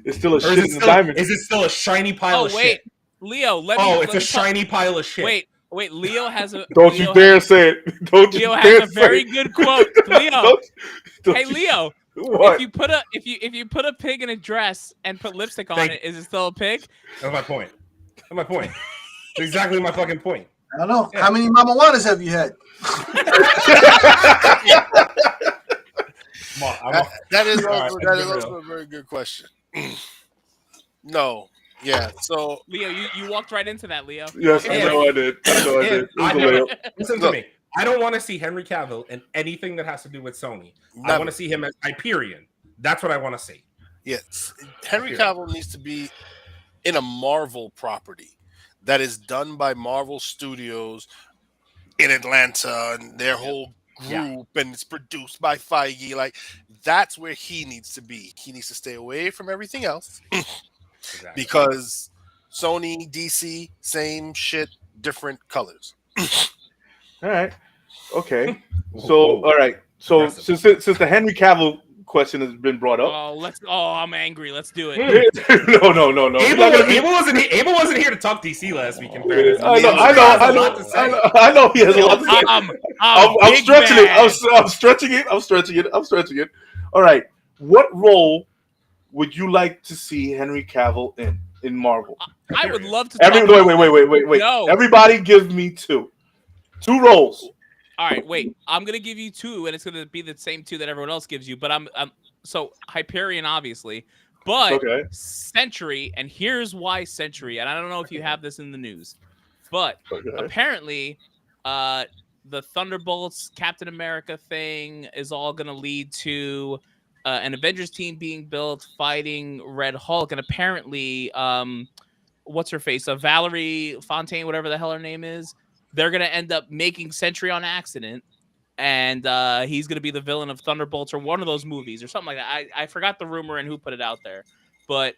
It's still a shit in the diamond. Is it still a shiny pile of shit? Leo, it's a shiny pile of shit. Wait, Leo has a. Don't you dare say it. Leo has a very good quote. Leo, hey Leo, what? if you put a pig in a dress and put lipstick on it, is it still a pig? That's my point. That's exactly my fucking point. I don't know. Yeah. How many Mama Juanas have you had? That is also a very good question. No. Yeah. So Leo, you walked right into that, Leo. Yes, I know I did. Listen to me. I don't want to see Henry Cavill in anything that has to do with Sony. Never. I want to see him as Hyperion. That's what I want to see. Yes. Henry Cavill needs to be in a Marvel property that is done by Marvel Studios in Atlanta and their whole group, and it's produced by Feige. Like, that's where he needs to be. He needs to stay away from everything else. Exactly. Because Sony, DC, same shit, different colors. All right. Okay. So, all right. So, since the Henry Cavill question has been brought up. I'm angry. Let's do it. No. Abel wasn't here to talk DC last week. In fairness, I know he has a lot to say. I'm stretching it. All right. What role would you like to see Henry Cavill in Marvel? I would love to. Wait. No. Everybody, give me two roles. All right, wait. I'm gonna give you two, and it's gonna be the same two that everyone else gives you. But I'm so Hyperion, obviously, but Sentry, and here's why Sentry. And I don't know if you have this in the news, but apparently, the Thunderbolts Captain America thing is all gonna lead to an Avengers team being built, fighting Red Hulk, and apparently, what's her face? Valerie Fontaine, whatever the hell her name is. They're going to end up making Sentry on accident, and he's going to be the villain of Thunderbolts or one of those movies or something like that. I forgot the rumor and who put it out there, but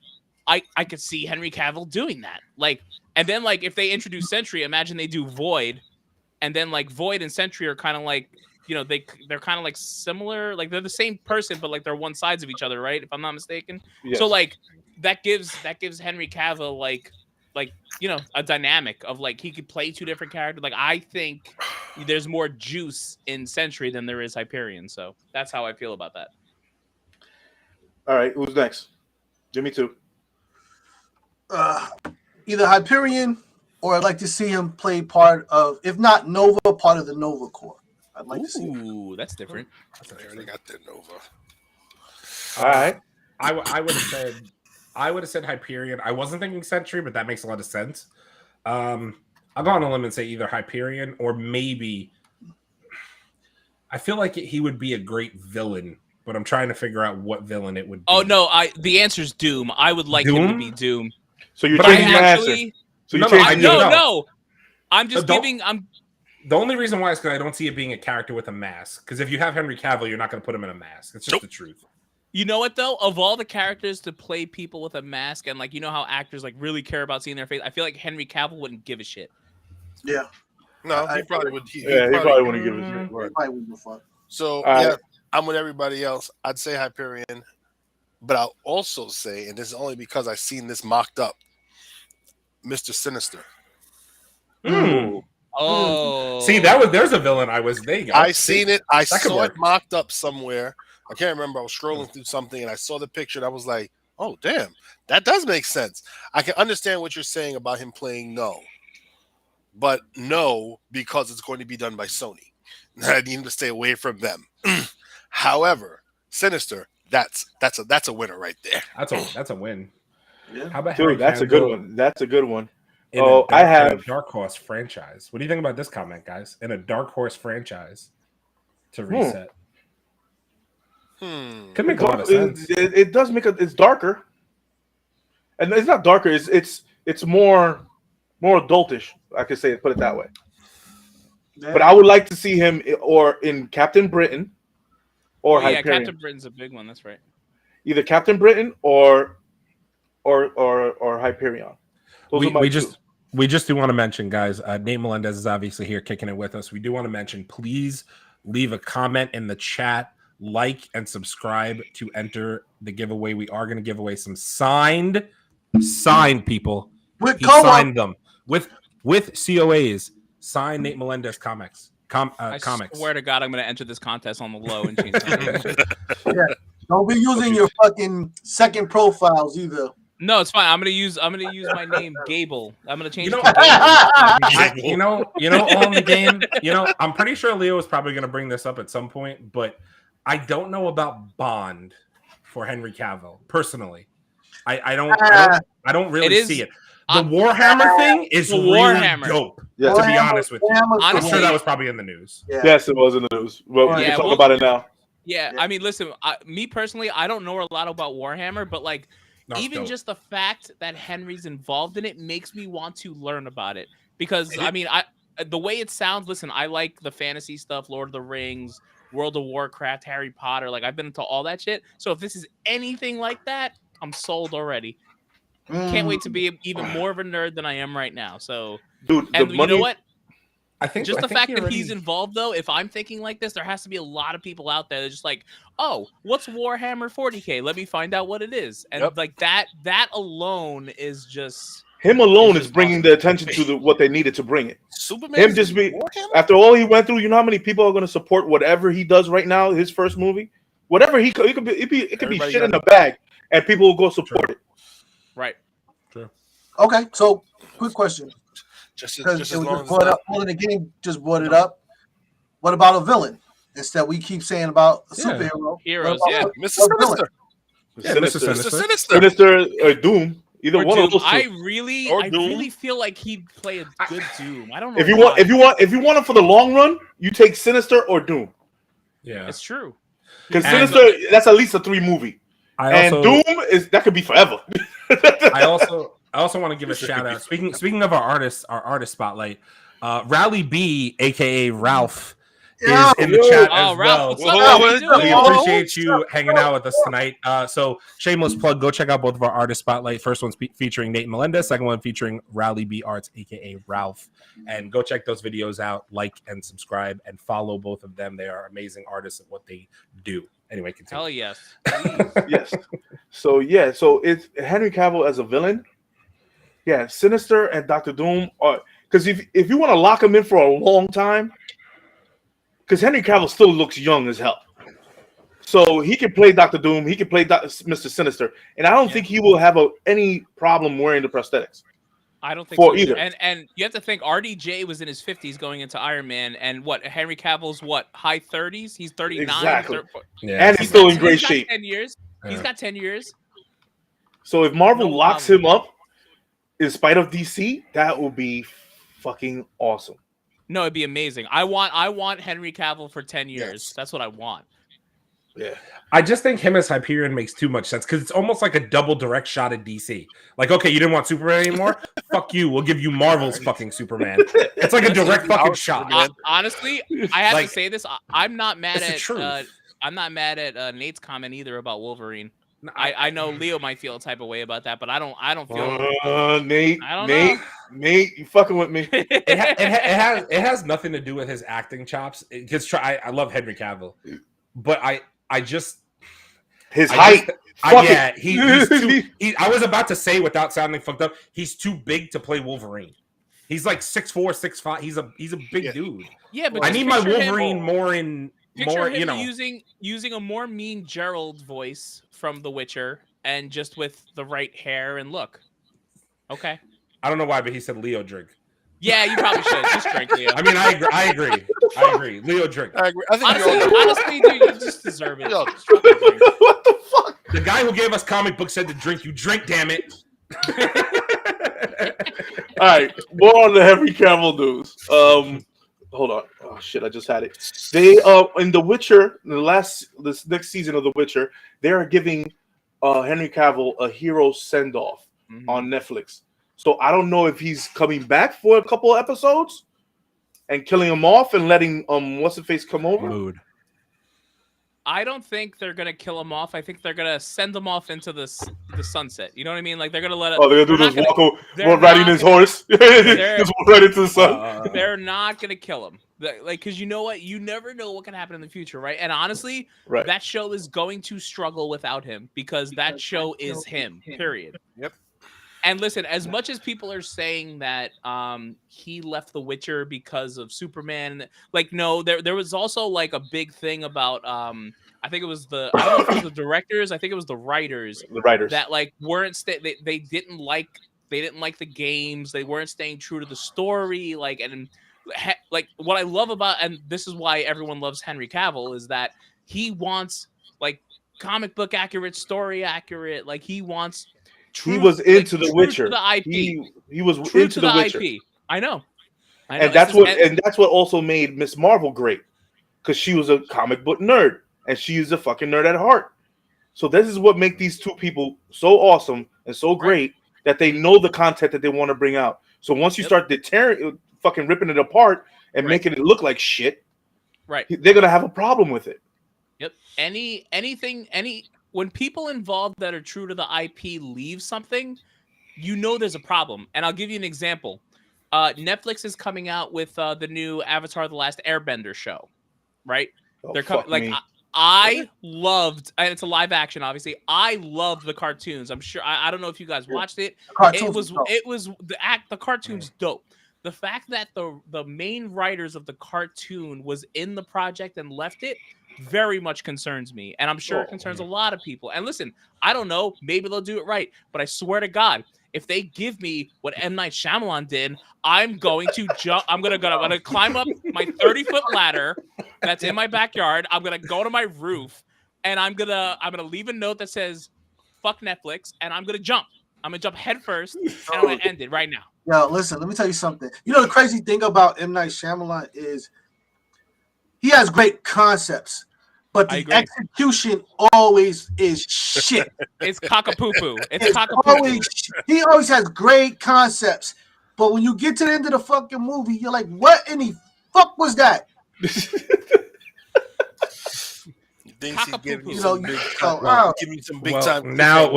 I could see Henry Cavill doing that. Like, and then like if they introduce Sentry, imagine they do Void, and then like Void and Sentry are kind of like, they're kind of like similar, like they're the same person, but like they're one sides of each other, right? If I'm not mistaken. Yes. So like that gives Henry Cavill like a dynamic of like he could play two different characters. Like I think there's more juice in Sentry than there is Hyperion. So that's how I feel about that. All right, who's next? Give me two. Either Hyperion or I'd like to see him play part of, if not Nova, part of the Nova Corps. I'd like to see him. Ooh, that's different. I already got that Nova. All right. I would have said Hyperion. I wasn't thinking Sentry, but that makes a lot of sense. I'll go on a limb and say either Hyperion or maybe I feel like he would be a great villain, but I'm trying to figure out what villain it would be. Oh no, the answer is Doom. I would like him to be Doom. So you're changing your answer. So no. I'm just giving. The only reason why is because I don't see it being a character with a mask. Because if you have Henry Cavill, you're not going to put him in a mask. It's just the truth. You know what though? Of all the characters to play people with a mask, and like you know how actors like really care about seeing their face, I feel like Henry Cavill wouldn't give a shit. Yeah. No, he probably would. He probably wouldn't give a shit. He probably wouldn't give a fuck. So yeah, I'm with everybody else. I'd say Hyperion, but I'll also say, and this is only because I've seen this mocked up, Mr. Sinister. Oh, see, there's a villain. There you go. I seen it. I saw it mocked up somewhere. I can't remember. I was scrolling through something and I saw the picture and I was like, "Oh, damn, that does make sense." I can understand what you're saying about him playing No, but no, because it's going to be done by Sony. I need him to stay away from them. However, Sinister, that's a winner right there. That's a win. Yeah. How about Dude, that's a good one. That's a good one. In a Dark Horse franchise. What do you think about this comment, guys? In a Dark Horse franchise to reset. Could make a lot of sense. It does make it's darker. And it's not darker, it's more adultish, I could say, put it that way. Yeah. But I would like to see him or in Captain Britain or Hyperion. Captain Britain's a big one, that's right. Either Captain Britain or Hyperion. We just do want to mention, guys, Nate Melendez is obviously here kicking it with us. We do want to mention, please leave a comment in the chat, like and subscribe to enter the giveaway. We are going to give away some signed people. He signed them with COAs. Signed Nate Melendez comics. I swear to God, I'm going to enter this contest on the low and change something. Yeah. Don't be using your fucking second profiles either. No, it's fine. I'm gonna use my name, Gable. I'm gonna change it. On the game. I'm pretty sure Leo is probably gonna bring this up at some point, but I don't know about Bond for Henry Cavill personally. I don't really see it. The Warhammer thing is really dope. Yeah. To be honest with you, honestly, I'm sure that was probably in the news. Yeah. Yes, it was in the news. Well, we can talk about it now. Yeah, I mean, listen, me personally, I don't know a lot about Warhammer, but like. Even just the fact that Henry's involved in it makes me want to learn about it because I mean, the way it sounds. Listen, I like the fantasy stuff, Lord of the Rings, World of Warcraft, Harry Potter. Like I've been into all that shit. So if this is anything like that, I'm sold already. Can't wait to be even more of a nerd than I am right now. So, dude, you know what? I think the fact that he's involved, though, if I'm thinking like this, there has to be a lot of people out there that are just like, oh, what's Warhammer 40K? Let me find out what it is. And like that alone is just him alone is bringing the attention to what they needed to bring it. Superman. Him just be after all he went through. You know how many people are going to support whatever he does right now? His first movie, whatever it could be shit in the bag, and people will go support it. Right. True. Okay, so quick question. Just Because as it was long just as brought up, all in the game just brought it up. What about a villain? Instead, we keep saying about a superhero. Heroes, Mr. Sinister. Mr. Sinister. Sinister or Doom. Either one of those two. I really feel like he'd play a good Doom. I don't know. If you want him for the long run, you take Sinister or Doom. Yeah, it's true. Because Sinister, that's at least a 3 movie. Doom that could be forever. I also want to give a shout out. Speaking of our artist spotlight, Rally B, aka Ralph, is in the chat as well. We appreciate you hanging out with us tonight. So shameless plug, go check out both of our artist spotlight. First one's featuring Nate Melendez, second one featuring Rally B Arts, aka Ralph. And go check those videos out, like and subscribe, and follow both of them. They are amazing artists at what they do. Anyway, continue. Hell yes. Yes. So it's Henry Cavill as a villain. Yeah, Sinister and Dr. Doom are because if you want to lock him in for a long time, because Henry Cavill still looks young as hell, so he can play Dr. Doom, he can play Mr. Sinister, and I don't think he will have any problem wearing the prosthetics. I don't think so either. And you have to think RDJ was in his 50s going into Iron Man, and Henry Cavill's high 30s. He's 39. Exactly. And he's still in great shape. 10 years. He's got 10 years. So if Marvel locks him up, in spite of DC, that will be fucking awesome. No, it'd be amazing. I want Henry Cavill for 10 years. Yes. That's what I want. Yeah. I just think him as Hyperion makes too much sense because it's almost like a double direct shot at DC. Like, okay, you didn't want Superman anymore? Fuck you. We'll give you Marvel's fucking Superman. It's like a direct fucking shot. Honestly, I have Like, to say this. I'm not mad it's the at truth. I'm not mad at Nate's comment either about Wolverine. I know Leo might feel a type of way about that, but I don't feel Nate, I don't know. Nate, you fucking with me. it has nothing to do with his acting chops. I love Henry Cavill, but I just His height. He's too. I was about to say without sounding fucked up, he's too big to play Wolverine. He's like 6'4", 6'5". He's a big dude. Yeah, but I need my picture Wolverine him, more in picture more. him You know, using a more mean Gerald voice from The Witcher, and just with the right hair and look. Okay. I don't know why, but he said Leo drink. Yeah, you probably should just drink, Leo. I mean, I agree. Leo drink. I agree. I think Honestly, dude, you just deserve it. What the fuck? The guy who gave us comic books said to drink. You drink, damn it. All right, more on the Henry Cavill news. Hold on. Oh shit, I just had it. They in The Witcher, this next season of The Witcher, they are giving Henry Cavill a hero send off on Netflix. So I don't know if he's coming back for a couple of episodes and killing him off and letting what's the face come over. Mood. I don't think they're gonna kill him off. I think they're gonna send him off into the sunset. You know what I mean? Like they're gonna let it. Oh, they're gonna do this walk riding his horse. Just walk right into the sun. They're not gonna kill him. Like, because you know what? You never know what can happen in the future, right? And honestly, that show is going to struggle without him because that show is him. Period. Yep. And listen, as much as people are saying that he left The Witcher because of Superman, like no, there was also like a big thing about I think it was I don't know if it was the directors, I think it was the writers. The writers that like weren't they didn't like the games, they weren't staying true to the story, like like what I love about, and this is why everyone loves Henry Cavill, is that he wants like comic book accurate, story accurate, like he wants. He was into The Witcher. The IP. He was true into to The the Witcher. IP. I know. And that's what also made Miss Marvel great, because she was a comic book nerd and she is a fucking nerd at heart. So this is what makes these two people so awesome and so great that they know the content that they want to bring out. So once you start fucking ripping it apart and making it look like shit, they're gonna have a problem with it. Yep. When people involved that are true to the IP leave something, you know there's a problem. And I'll give you an example. Netflix is coming out with the new Avatar: The Last Airbender show, right? They're coming. Like I loved, and it's a live action, obviously. I loved the cartoons. I'm sure. I don't know if you guys watched it. The cartoon's dope. The fact that the main writers of the cartoon was in the project and left it very much concerns me, and I'm sure it concerns a lot of people. And listen, I don't know, maybe they'll do it right, but I swear to God, if they give me what M. Night Shyamalan did, I'm going to jump. I'm gonna climb up my 30-foot ladder that's in my backyard. I'm gonna go to my roof, and I'm gonna leave a note that says "fuck Netflix," and I'm gonna jump. I'm gonna jump head first, and I'm gonna end it right now. Yo, listen, let me tell you something. You know the crazy thing about M. Night Shyamalan is he has great concepts, but the execution always is shit. It's cockapoo-poo. He always has great concepts, but when you get to the end of the fucking movie, you're like, what in the fuck was that? Give me some big time. Now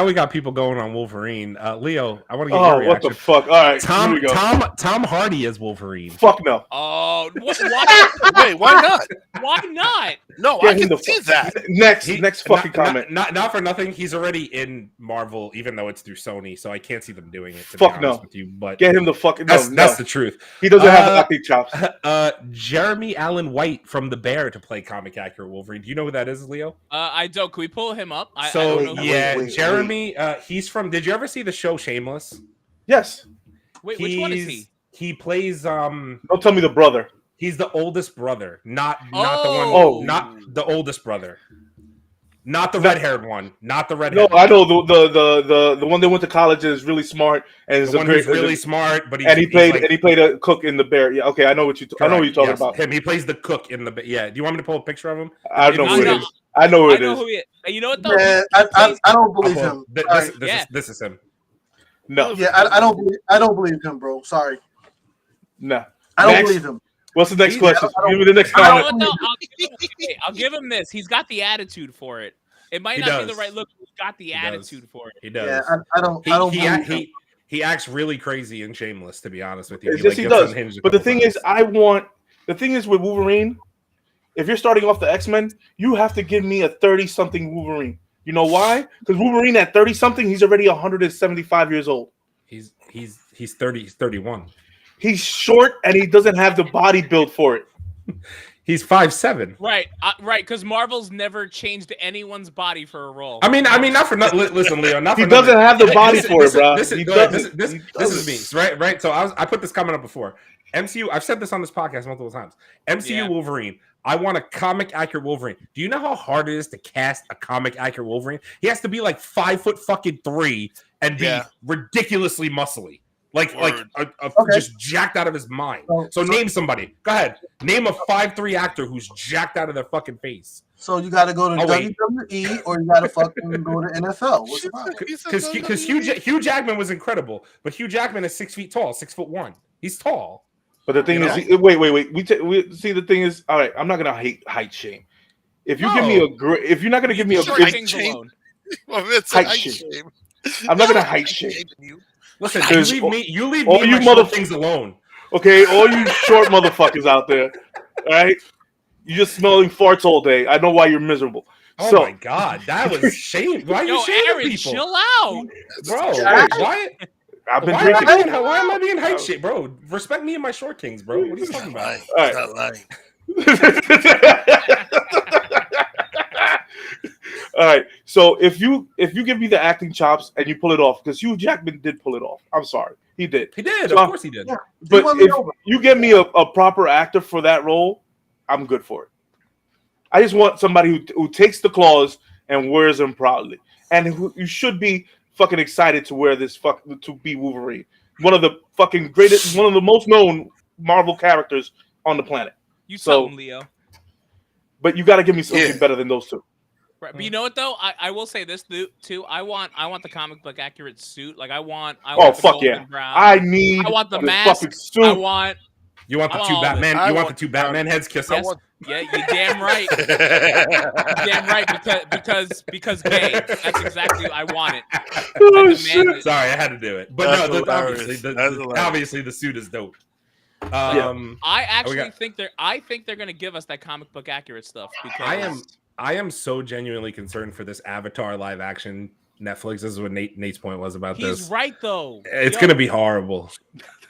we got people going on Wolverine. Leo, I want to get your reaction. What the fuck? All right, Tom Hardy as Wolverine. Fuck no. Oh, why? Wait, why not? Why not? No, I can see that. Next fucking comment. Not for nothing. He's already in Marvel, even though it's through Sony. So I can't see them doing it. Fuck no. With you, but get him the fucking. That's the truth. He doesn't have acting chops. Jeremy Allen White from The Bear to play comic accurate Wolverine. Do you know who that is, Leo? I don't. Can we pull him up? Jeremy. He's from. Did you ever see the show Shameless? Yes. Wait, which one is he? He plays. Don't tell me the brother. He's the oldest brother, not the oldest brother. Not the red-haired one. Not the red. No, I know the one that went to college and is really smart and is the one who's really smart, but he played a cook in The Bear. Yeah, okay, I know what you're talking about. Him, he plays the cook in the. Yeah, do you want me to pull a picture of him? I know who it is. I know who it is. You know what though? Yeah, I don't believe him. This is him. No. Yeah, I don't believe him, bro. Sorry. No. I don't believe him. What's the next question? Give me the next comment. I'll give him this. He's got the attitude for it. It might not be the right look, but he's got the attitude for it. He does. Yeah, I don't. He acts really crazy and shameless, to be honest with you. He does. But the thing is with Wolverine, if you're starting off the X-Men, you have to give me a 30-something Wolverine. You know why? Because Wolverine at 30-something, he's already 175 years old. He's 30. He's 31. He's short and he doesn't have the body build for it. He's 5'7". Right, right. Because Marvel's never changed anyone's body for a role. I mean, not for nothing. Listen, Leo, not for he doesn't have the body for it, bro. This is me, right? So I put this comment up before. MCU. I've said this on this podcast multiple times. MCU Wolverine. I want a comic accurate Wolverine. Do you know how hard it is to cast a comic accurate Wolverine? He has to be like 5'3" and be ridiculously muscly. Just jacked out of his mind. So name somebody. Go ahead. Name a 5'3" actor who's jacked out of their fucking face. So you got to go to WWE or you got to fucking go to NFL. Because Hugh Jackman was incredible, but Hugh Jackman is 6 feet tall, 6'1". He's tall. But the thing is, wait. We see the thing is, all right. I'm not gonna height shame. If you give me if you're not gonna give me a height shame, I'm not gonna height shame. Listen, you leave me my short things alone. Okay, all you short motherfuckers out there, all right? You're just smelling farts all day. I know why you're miserable. Oh my god, that was shame. Why are you shaming Aaron, people? Chill out, bro. Why? I've been drinking. Why am I being height shit, bro? Respect me and my short kings, bro. What are you talking about? All right. Not lying. All right. So if you give me the acting chops and you pull it off, because Hugh Jackman did pull it off. I'm sorry, he did. He did. Of course he did. Yeah. But if you get me a proper actor for that role, I'm good for it. I just want somebody who takes the claws and wears them proudly, and who you should be fucking excited to wear this to be Wolverine, one of the fucking greatest, one of the most known Marvel characters on the planet. Tell him, Leo. But you got to give me something better than those two. Right, but you know what though? I will say this too. I want the comic book accurate suit. Like I want the fuck yeah! Brown. I want the mask. Suit. You want the two Batman? You want the two Batman heads kissing? Yeah, you're damn right. Damn right, because gay. That's exactly what I want it. Oh, shit. Sorry, I had to do it. But obviously the suit is dope. I actually think they're gonna give us that comic book accurate stuff because I am so genuinely concerned for this Avatar live action Netflix. This is what Nate's point was about this. He's right though. It's gonna be horrible.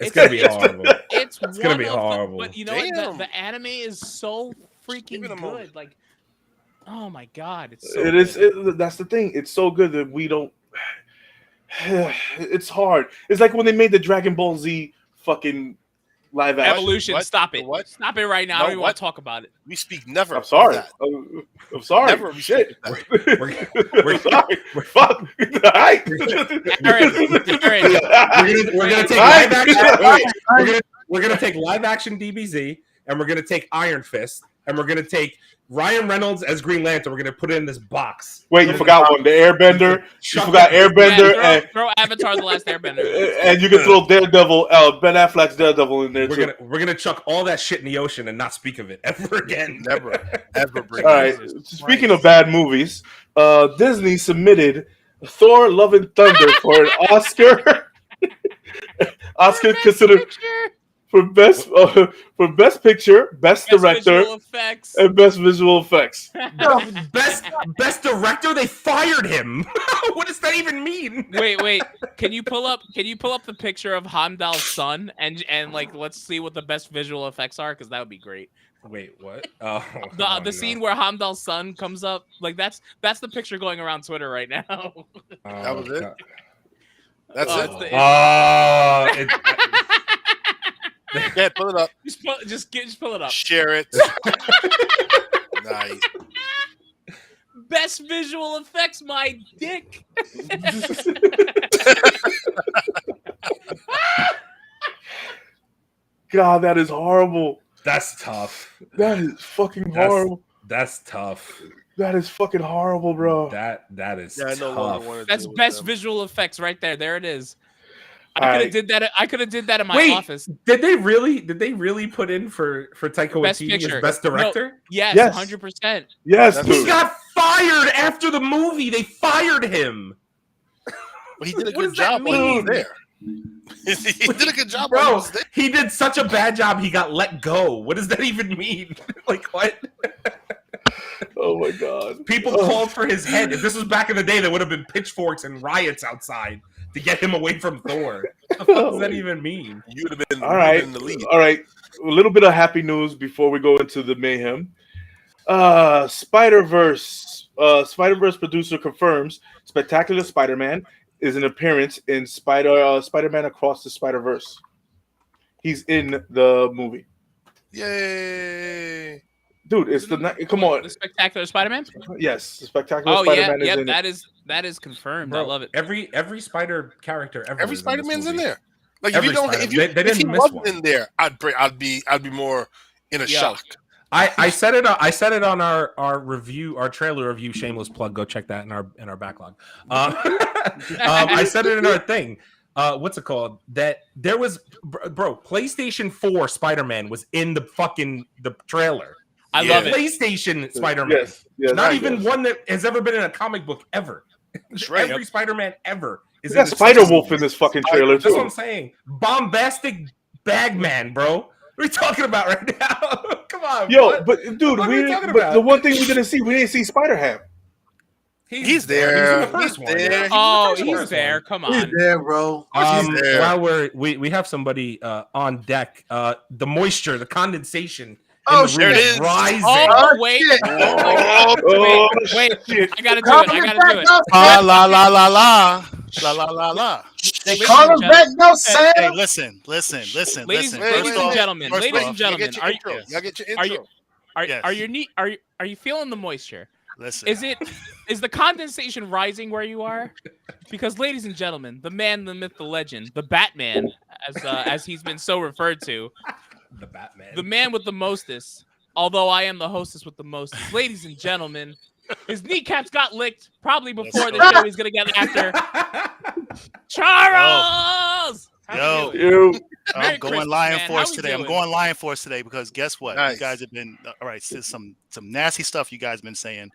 It's gonna be horrible. It's gonna be horrible. But you know what? The anime is so freaking good. Like, oh my god, it's so good. That's the thing. It's so good that we don't. It's hard. It's like when they made the Dragon Ball Z fucking live action. Evolution. What? Stop it. What? Stop it right now. I don't even want to talk about it. We speak never. I'm sorry. I'm sorry. Never. Shit. We're sorry. Fuck. We're gonna take live action DBZ, and we're gonna take Iron Fist, and we're gonna take Ryan Reynolds as Green Lantern. We're gonna put it in this box. Wait, you forgot one. The Airbender. You forgot Airbender. And throw Avatar: The Last Airbender. And you can throw Daredevil, Ben Affleck's Daredevil in there too. We're gonna chuck all that shit in the ocean and not speak of it ever again. Never, ever bring. All right. Speaking of bad movies, Disney submitted Thor: Love and Thunder for an Oscar. Oscar considered. For best picture, best director, and best visual effects. Best director? They fired him. What does that even mean? Wait. Can you pull up the picture of Heimdall's son and like let's see what the best visual effects are because that would be great. Wait, what? The scene where Heimdall's son comes up, like that's the picture going around Twitter right now. That was it. That's it. Yeah, pull it up. Just pull it up. Share it. Nice. best visual effects, my dick. God, that is horrible. That's tough. That is fucking horrible. That's tough. That is fucking horrible, bro. That is I no longer tough. want to That's deal with best them. visual effects right there. There it is. I All could right. have did that. I could have did that in my Wait, office. Did they really put in for Taika Best Waititi picture. as best director? Yes, Yes. 100%. Yes, That's- He dude. got fired after the movie. They fired him. But he did a What good does that job when he was mean? there. He did a good job when he Bro, was there. he did such a bad job. He got let go. What does that even mean? Like what? Oh my god. People called for his head. If this was back in the day, there would have been pitchforks and riots outside to get him away from Thor. What the fuck does that even mean? You would have been All right. in the lead. All right. A little bit of happy news before we go into the mayhem. Spider-Verse producer confirms Spectacular Spider-Man is an appearance in Spider-Man Across the Spider-Verse. He's in the movie. Yay! Dude, it's come on. The Spectacular Spider-Man. Yes, the Spectacular Oh Spider-Man is yeah, in yep. it. That is confirmed. I Bro, love it. Every Spider character ever. Every is Spider-Man's in this movie. there. Like Every if you don't, Spider-Man. if you They if didn't he miss wasn't one. in there, I'd be more in a Yeah. shock. I said it on our review, our trailer review. Shameless plug. Go check that in our backlog. I said it in our thing. What's it called? That there was, bro. PlayStation 4 Spider-Man was in the trailer. I Yeah. love it. PlayStation Spider-Man. Yes, Not I even guess. one that has ever been in a comic book ever. That's right. Every Spider-Man ever is We got in this Spider-Wolf fucking in this fucking trailer That's what too. I'm saying. Bombastic Bagman, bro. What are we talking about right now? Come on, Yo, what? but dude, What are we talking but about? the one thing we didn't see Spider-Ham. He's there. He was in the first He's one. there. Yeah. Oh, He's he's there. Come He's on. there, bro. He's there. While we have somebody on deck, the moisture, the condensation. Oh, in the there room it is is. rising. Oh wait. shit. Oh my God. Oh, Wait. shit. I gotta do it. I gotta do it. La la la la la la la la la. Call him back, no Sam. Hey, listen. Ladies Ladies and gentlemen, first ladies off, and gentlemen, Y'all get your intro. Y'all get your are you intro. Yes. are you feeling the moisture? Listen. Is the condensation rising where you are? Because, ladies and gentlemen, the man, the myth, the legend, the Batman, as he's been so referred to, The Batman. the man with the mostest. Although I am the hostess with the mostest, ladies and gentlemen, his kneecaps got licked probably before the show. He's gonna get after Charles. How you Yo. doing? I'm Merry going Christmas, Lion man. Force How we today. I'm doing? going Lion Force today because guess what? Nice. You guys have been all right. There's some nasty stuff you guys been saying.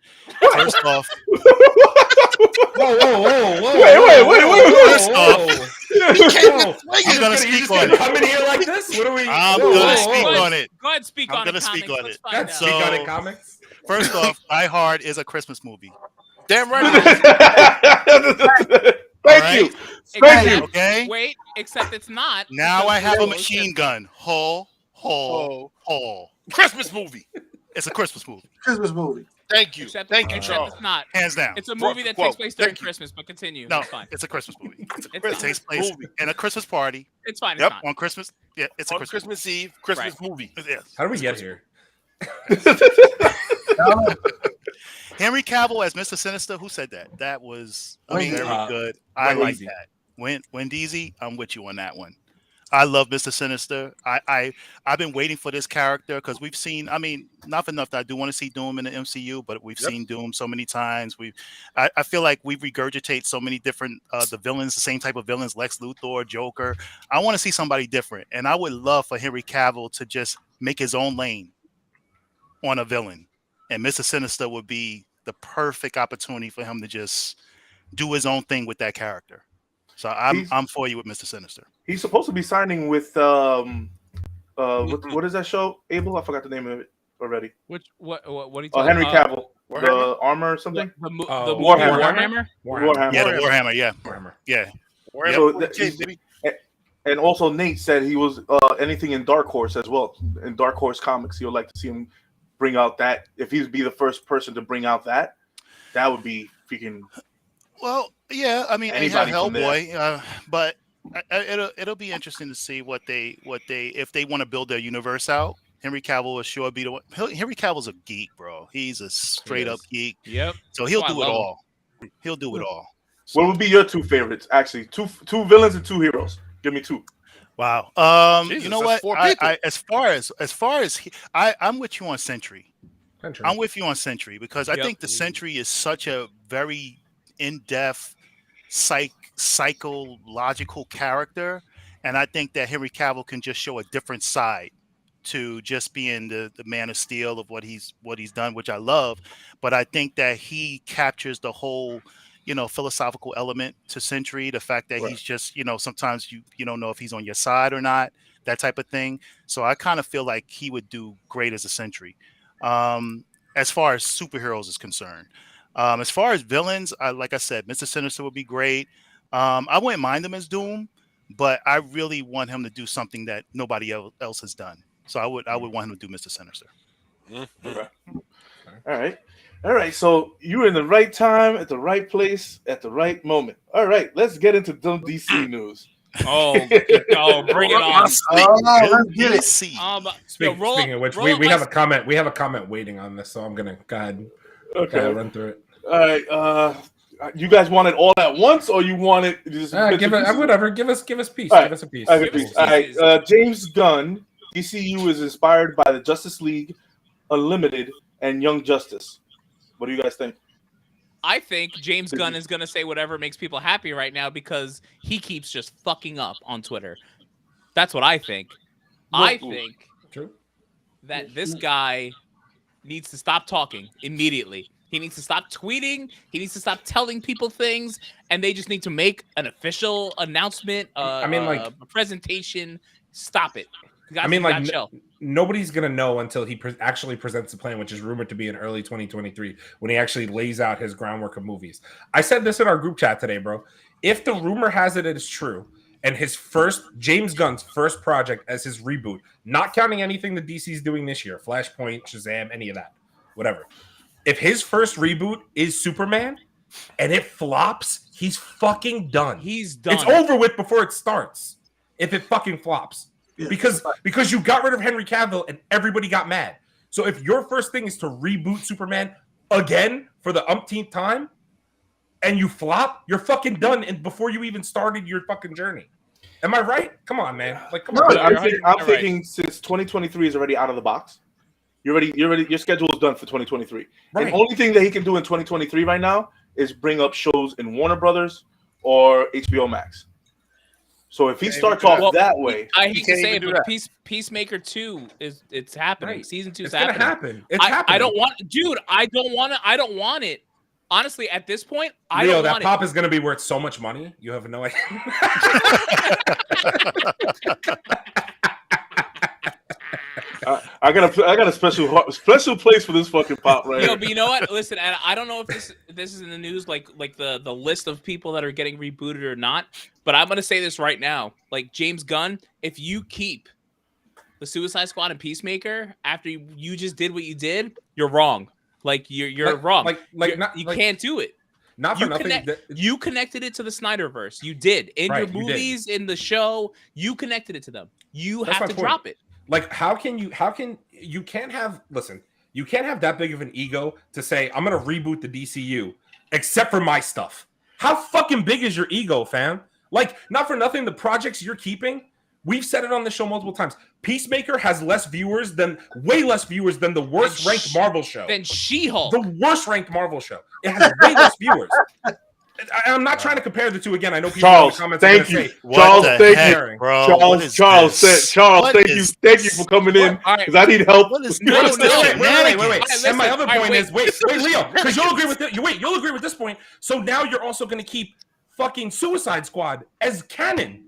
First off, Whoa. Wait. First off, I'm gonna speak on it. Come in here like this? What are we? I'm whoa, gonna whoa, speak whoa. on it. Go ahead, speak I'm on gonna it. speak Comics. on Let's it. find Let's out. speak on So- it, comics. First off, Die Hard is a Christmas movie. Damn right. Thank you. Thank you. Okay. Wait, except it's not. Now because I have a Joe machine said- gun. Ho. Christmas movie. It's a Christmas movie, Christmas movie. Thank you. Except, Thank you, except Charles. it's not. hands down. It's a movie that Quote, takes place during thank you. Christmas, but continue. No, It's fine. it's a Christmas movie. It's It fine. takes place movie. in a Christmas party. It's fine. It's Yep, fine. on Christmas. Yeah, it's a On Christmas. Christmas Eve, Christmas movie. Yes. How do we get here? Henry Cavill as Mr. Sinister. Who said that? That was Wendy. very good. I like Wendy. that. Wendy, I'm with you on that one. I love Mr. Sinister. I've been waiting for this character because we've seen. I mean, not for enough that I do want to see Doom in the MCU, but we've seen Doom so many times. I feel like we regurgitate so many different the villains, the same type of villains, Lex Luthor, Joker. I want to see somebody different, and I would love for Henry Cavill to just make his own lane on a villain, and Mr. Sinister would be the perfect opportunity for him to just do his own thing with that character. So I'm for you with Mr. Sinister. He's supposed to be signing with what is that show? Abel, I forgot the name of it already. What are you talking Henry about? Cavill, the armor or something. The movie Warhammer. Warhammer? Warhammer. Yeah, the Warhammer. Yeah, Warhammer. yeah. So Warhammer 4K, baby. And also Nate said he was anything in Dark Horse as well. In Dark Horse comics, he would like to see him bring out that. If he'd be the first person to bring out that would be freaking. Well, yeah. I mean, they have Anybody from Hellboy, but it'll be interesting to see what they if they want to build their universe out. Henry Cavill will sure be the one. Henry Cavill's a geek, bro. He's a straight up geek. Yep. So he'll do it all. He'll do it all. What would be your two favorites? Actually, two villains and two heroes. Give me two. Wow. Jesus, you know what? As far as I'm with you on Sentry. I'm with you on Sentry because I think the Sentry is such a very in-depth psychological character, and I think that Henry Cavill can just show a different side to just being the Man of Steel of what he's done, which I love. But I think that he captures the whole, philosophical element to Sentry. The fact that he's just, sometimes you don't know if he's on your side or not, that type of thing. So I kind of feel like he would do great as a Sentry. As far as superheroes is concerned, as far as villains, like I said, Mr. Sinister would be great. I wouldn't mind him as Doom, but I really want him to do something that nobody else has done. So I would want him to do Mr. Sinister. Mm-hmm. All right. So you're in the right time, at the right place, at the right moment. All right, let's get into some DC news. Bring it on. Let's get it. Speaking of which, we have a comment. We have a comment waiting on this, so I'm gonna go ahead and run through it. All right. You guys want it all at once, or you want it? Just whatever. Give us peace. All right. Give us a piece. All right. James Gunn. DCU is inspired by the Justice League, Unlimited, and Young Justice. What do you guys think? I think James Gunn is going to say whatever makes people happy right now because he keeps just fucking up on Twitter. That's what I think. I think that this guy needs to stop talking immediately. He needs to stop tweeting. He needs to stop telling people things, and they just need to make an official announcement, a presentation. Stop it. Nobody's gonna know until he actually presents the plan, which is rumored to be in early 2023, when he actually lays out his groundwork of movies. I said this in our group chat today, bro. If the rumor has it is true, and James Gunn's first project as his reboot, not counting anything the DC's doing this year, Flashpoint, Shazam, any of that, whatever. If his first reboot is Superman and it flops, he's fucking done. He's done. It's over with before it starts. If it fucking flops. Because you got rid of Henry Cavill and everybody got mad. So if your first thing is to reboot Superman again for the umpteenth time and you flop, you're fucking done and before you even started your fucking journey. Am I right? Come on, man. Come on. I'm thinking since 2023 is already out of the box. You're ready. Your schedule is done for 2023. Right. And the only thing that he can do in 2023 right now is bring up shows in Warner Brothers or HBO Max. So if he starts off that way, I hate to say it, but Peacemaker 2 it's happening. Right. Season 2 is happening. Gonna happen. It's happening. I don't want it. Honestly, at this point, I don't want it. That pop is gonna be worth so much money. You have no idea. I got a special place for this fucking pop right here. But you know what? Listen, I don't know if this is in the news, like the list of people that are getting rebooted or not. But I'm gonna say this right now, like James Gunn, if you keep the Suicide Squad and Peacemaker after you just did what you did, you're wrong. Like you're wrong. You can't do it. Not for nothing. You connected it to the Snyderverse. You did in your movies, in the show. You connected it to them. You have to drop it. Like, you can't have that big of an ego to say, I'm going to reboot the DCU, except for my stuff. How fucking big is your ego, fam? Like, not for nothing, the projects you're keeping, we've said it on the show multiple times. Peacemaker has way less viewers than the worst ranked Marvel show. Than She-Hulk. The worst ranked Marvel show. It has way less viewers. I'm not trying to compare the two again. I know people in the comments are going to say, Charles, thank you, bro. Charles, thank you for coming in because I need help. Wait. And my other point is, wait, Leo, because you'll agree with this point. So now you're also going to keep fucking Suicide Squad as canon.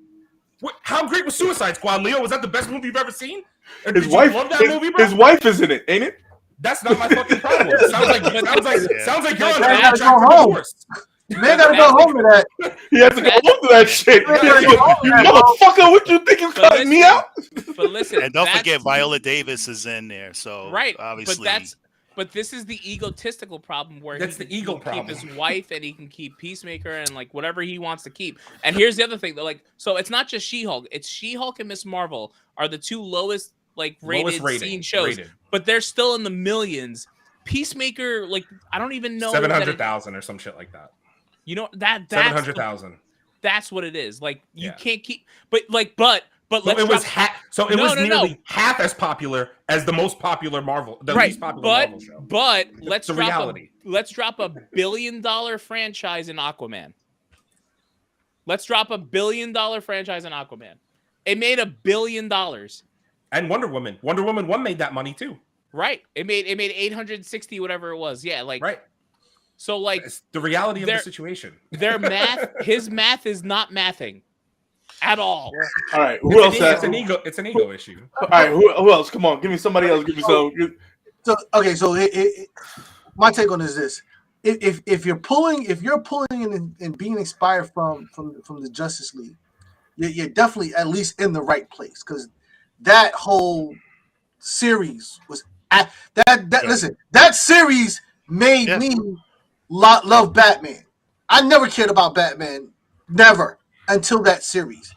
How great was Suicide Squad, Leo? Was that the best movie you've ever seen? His wife is in it, ain't it? That's not my fucking problem. Sounds like you're on the divorce. Man gotta go home to that. He has to go home to that shit. You motherfucker, what you think is cutting me out? But listen, and don't forget Viola Davis is in there. So obviously, but this is the egotistical problem where he can keep his wife and he can keep Peacemaker and like whatever he wants to keep. And here's the other thing, though, so it's not just She-Hulk. It's She-Hulk and Miss Marvel are the two lowest like rated seen shows, but they're still in the millions. Peacemaker, like I don't even know 700,000 or some shit like that. You know that's 700,000. That's what it is. Like you can't keep, but let's. It was nearly half as popular as the most popular Marvel, least popular Marvel show. But let's drop $1 billion franchise in Aquaman. Let's drop $1 billion franchise in Aquaman. It made $1 billion. And Wonder Woman 1 made that money too. Right. It made 860 whatever it was. Yeah, like right. So like it's the reality of the situation. Their math, his math is not mathing at all. All right, who else? It's an ego issue. All right, who else? Come on, give me somebody else. Give me some. So okay, so my take on is this: if you're pulling and being inspired from the Justice League, you're definitely at least in the right place, because that whole series was listen, that series made me love Batman. I never cared about Batman, never, until that series.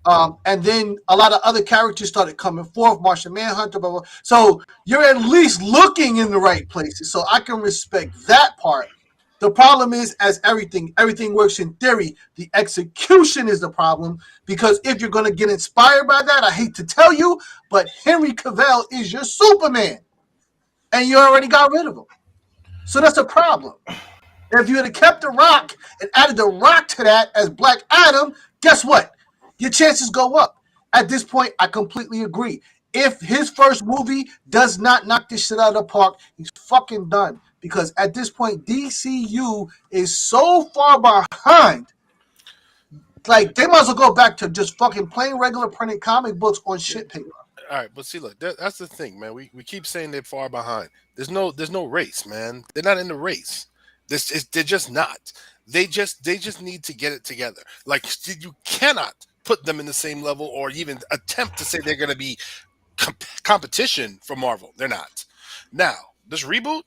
And then a lot of other characters started coming forth, Martian Manhunter, blah, blah. So you're at least looking in the right places. So I can respect that part. The problem is, as everything works in theory, the execution is the problem. Because if you're going to get inspired by that, I hate to tell you, but Henry Cavill is your Superman. And you already got rid of him. So that's a problem. If you had kept The Rock and added The Rock to that as Black Adam, guess what? Your chances go up. At this point, I completely agree. If his first movie does not knock this shit out of the park, he's fucking done. Because at this point, DCU is so far behind. Like, they might as well go back to just fucking plain regular printed comic books on shit paper. All right, but see, look, that's the thing, man. We keep saying they're far behind. There's no race, man. They're not in the race. They're just not. They just need to get it together. Like, you cannot put them in the same level or even attempt to say they're going to be competition for Marvel. They're not. Now, this reboot,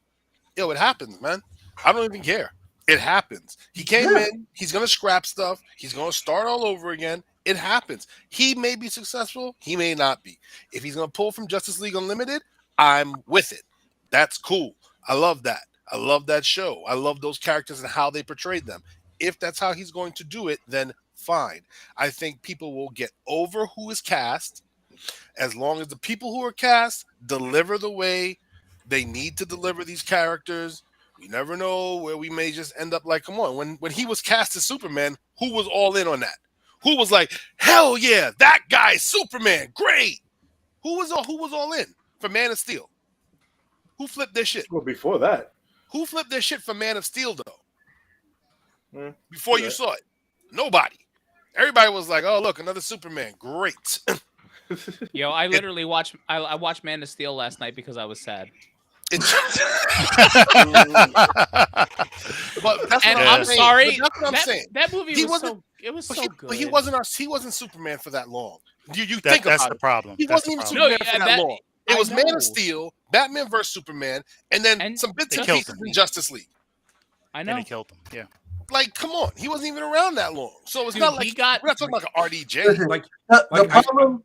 it happens, man. I don't even care. It happens. He came in. He's going to scrap stuff. He's going to start all over again. It happens. He may be successful. He may not be. If he's going to pull from Justice League Unlimited, I'm with it. That's cool. I love that. I love that show. I love those characters and how they portrayed them. If that's how he's going to do it, then fine. I think people will get over who is cast as long as the people who are cast deliver the way they need to deliver these characters. You never know where we may just end up like, come on, when he was cast as Superman, who was all in on that? Who was like, hell yeah, that guy's Superman, great. Who was all in for Man of Steel? Who flipped their shit? Well, before that. Who flipped their shit for Man of Steel, though? Before you saw it? Nobody. Everybody was like, oh, look, another Superman. Great. Yo, I literally watched Man of Steel last night because I was sad. But that's I'm sorry. That's what I'm saying. That movie was so good. But he wasn't Superman for that long. You think about that's the problem. He wasn't even Superman for that long. It was Man of Steel, Batman vs Superman, and then some bits and pieces in Justice League. I know. And he killed him. Yeah. Like, come on, he wasn't even around that long. So it's not like we're not talking about an RDJ. Listen, the problem.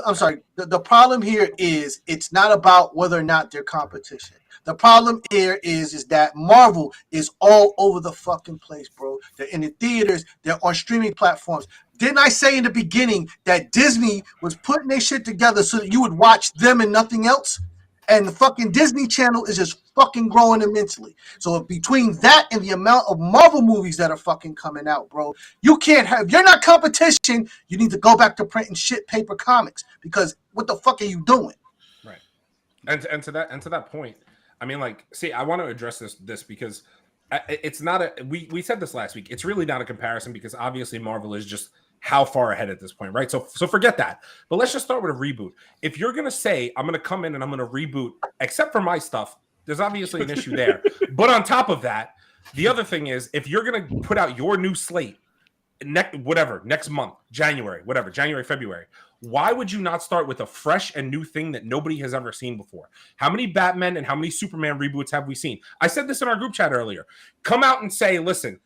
I'm sorry. The problem here is it's not about whether or not they're competition. The problem here is that Marvel is all over the fucking place, bro. They're in the theaters. They're on streaming platforms. Didn't I say in the beginning that Disney was putting their shit together so that you would watch them and nothing else? And the fucking Disney Channel is just fucking growing immensely. So between that and the amount of Marvel movies that are fucking coming out, bro, you can't have. If you're not competition, you need to go back to printing shit paper comics, because what the fuck are you doing? Right. And to that point, I mean, like, see, I want to address this because it's not a. We said this last week. It's really not a comparison because obviously Marvel is just how far ahead at this point, right? So forget that. But let's just start with a reboot. If you're going to say, I'm going to come in and I'm going to reboot, except for my stuff, there's obviously an issue there. But on top of that, the other thing is, if you're going to put out your new slate, next month, January, February, why would you not start with a fresh and new thing that nobody has ever seen before? How many Batman and how many Superman reboots have we seen? I said this in our group chat earlier. Come out and say, listen,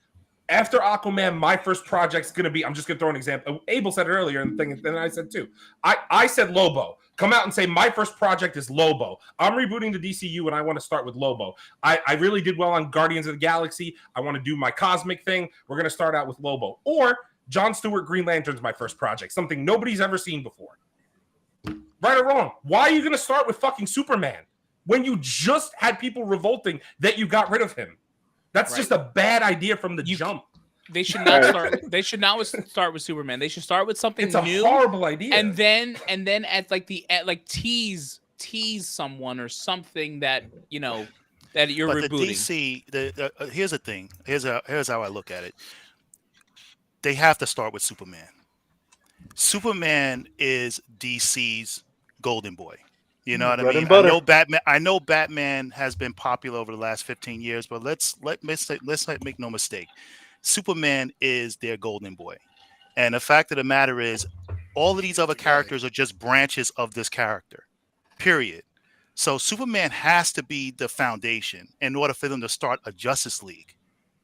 after Aquaman, my first project's going to be, I'm just going to throw an example. Abel said it earlier, and then I said too. I said Lobo. Come out and say, my first project is Lobo. I'm rebooting the DCU, and I want to start with Lobo. I really did well on Guardians of the Galaxy. I want to do my cosmic thing. We're going to start out with Lobo. Or John Stewart Green Lantern's my first project, something nobody's ever seen before. Right or wrong? Why are you going to start with fucking Superman when you just had people revolting that you got rid of him? That's just a bad idea from the jump. They should not start. They should not start with Superman. They should start with something new. It's a horrible idea. And then at tease someone or something that that you're but rebooting. The DC, here's the thing. Here's how I look at it. They have to start with Superman. Superman is DC's golden boy. You know what I mean? I know Batman has been popular over the last 15 years, but let's make no mistake. Superman is their golden boy. And the fact of the matter is, all of these other characters are just branches of this character. Period. So Superman has to be the foundation in order for them to start a Justice League.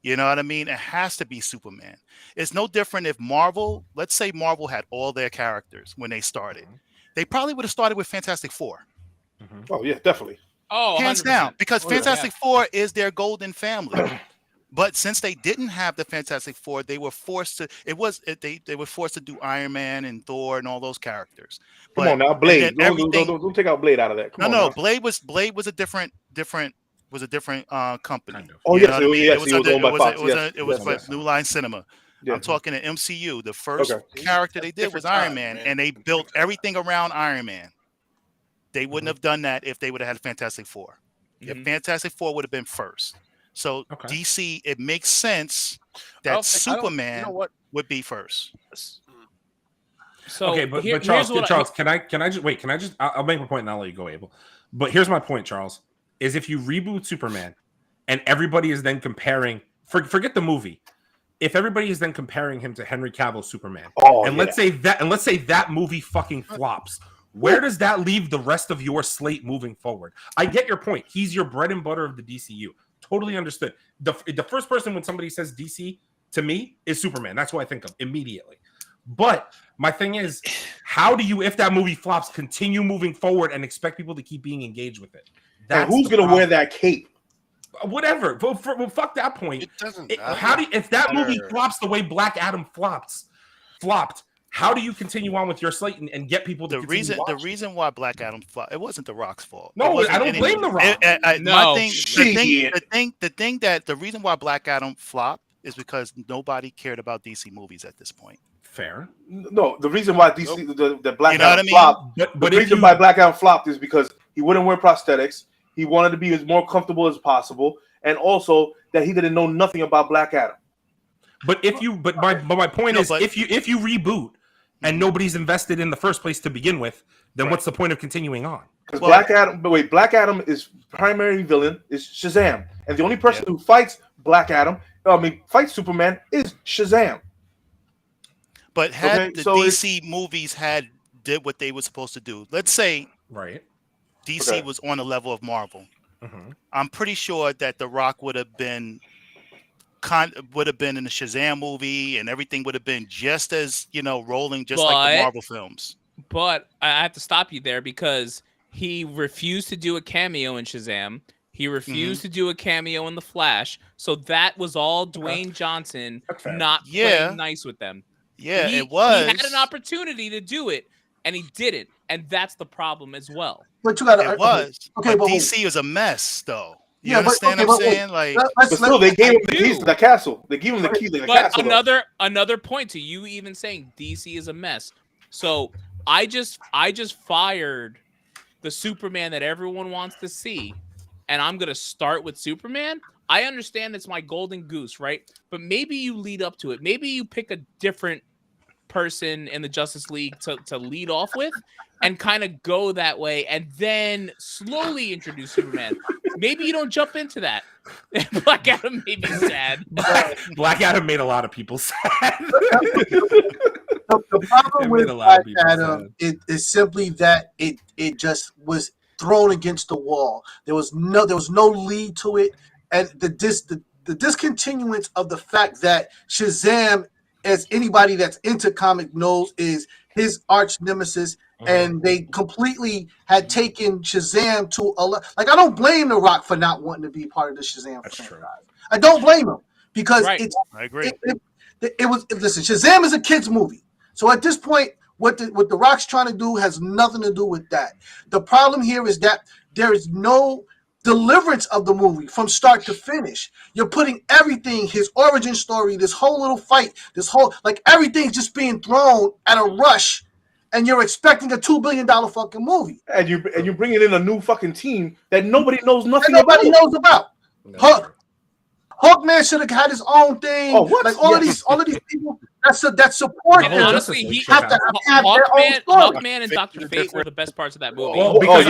You know what I mean? It has to be Superman. It's no different if Marvel, let's say Marvel had all their characters when they started. They probably would have started with Fantastic Four. Oh, yeah, definitely. Oh, hands 100%. down, because Fantastic Four is their golden family. But since they didn't have the Fantastic Four, they were forced to. They were forced to do Iron Man and Thor and all those characters. Come on now, Blade. Don't take out Blade out of that. No. Blade was a different company. Kind of. Oh, yes, It was New Line Cinema. Yeah. I'm talking to MCU. The first character they did was Iron Man, and they built everything around Iron Man. They wouldn't have done that if they would have had Fantastic Four. If Fantastic Four would have been first. So DC, it makes sense that Superman would be first. So but Charles, can I just I'll make a point and I'll let you go, Abel. But here's my point, Charles, is if you reboot Superman and everybody is then comparing, forget the movie. If everybody is then comparing him to Henry Cavill's Superman, let's say that movie fucking flops, where does that leave the rest of your slate moving forward? I get your point. He's your bread and butter of the DCU. Totally understood. The first person when somebody says DC to me is Superman. That's what I think of immediately. But my thing is, how do you, if that movie flops, continue moving forward and expect people to keep being engaged with it? And who's going to wear that cape? Whatever. Fuck that point. It doesn't matter. If that movie flops the way Black Adam flopped, how do you continue on with your slate and get people to the reason why Black Adam flopped, it wasn't The Rock's fault. No, I don't blame The Rock. The reason why Black Adam flopped is because nobody cared about DC movies at this point. Fair. No, the reason why DC the Black Adam flopped, why Black Adam flopped is because he wouldn't wear prosthetics. He wanted to be as more comfortable as possible, and also that he didn't know nothing about Black Adam. But my point is, if you reboot and nobody's invested in the first place to begin with, then what's the point of continuing on? Because Black Adam is primary villain is Shazam, and the only person who fights fights Superman is Shazam. But had DC movies did what they were supposed to do, let's say DC was on the level of Marvel, I'm pretty sure that The Rock would have been in the Shazam movie, and everything would have been just as rolling, just like the Marvel films. But I have to stop you there because he refused to do a cameo in Shazam. He refused to do a cameo in The Flash. So that was all Dwayne Johnson not playing nice with them. Yeah, it was. He had an opportunity to do it, and he didn't, and that's the problem as well. But you got it was. Okay, but DC is a mess, though. You understand what I'm saying? But still, they gave him the keys to the castle. They gave him the keys to the castle. But another point to you even saying DC is a mess. So I just fired the Superman that everyone wants to see, and I'm gonna start with Superman. I understand it's my golden goose, right? But maybe you lead up to it. Maybe you pick a different person in the Justice League to lead off with and kind of go that way and then slowly introduce Superman. Maybe you don't jump into that. Black Adam made me sad. Black Adam made a lot of people sad. The problem with Black Adam is simply that it just was thrown against the wall. There was no lead to it, and the the discontinuance of the fact that Shazam, as anybody that's into comic knows, is his arch nemesis, and they completely had taken Shazam to a like. I don't blame The Rock for not wanting to be part of the Shazam franchise. True. I don't blame him because I agree. It was listen. Shazam is a kids movie, so at this point, what the Rock's trying to do has nothing to do with that. The problem here is that there is no deliverance of the movie from start to finish. You're putting everything, his origin story, this whole little fight, this whole everything's just being thrown at a rush, and you're expecting a $2 billion fucking movie. And you're bringing in a new fucking team that nobody knows nothing about. Knows about. Hawkman should have had his own thing. Oh, what? Like all of these people that support him. Honestly, he have to have Hawkman and Dr. Fate were the best parts of that movie. Well, because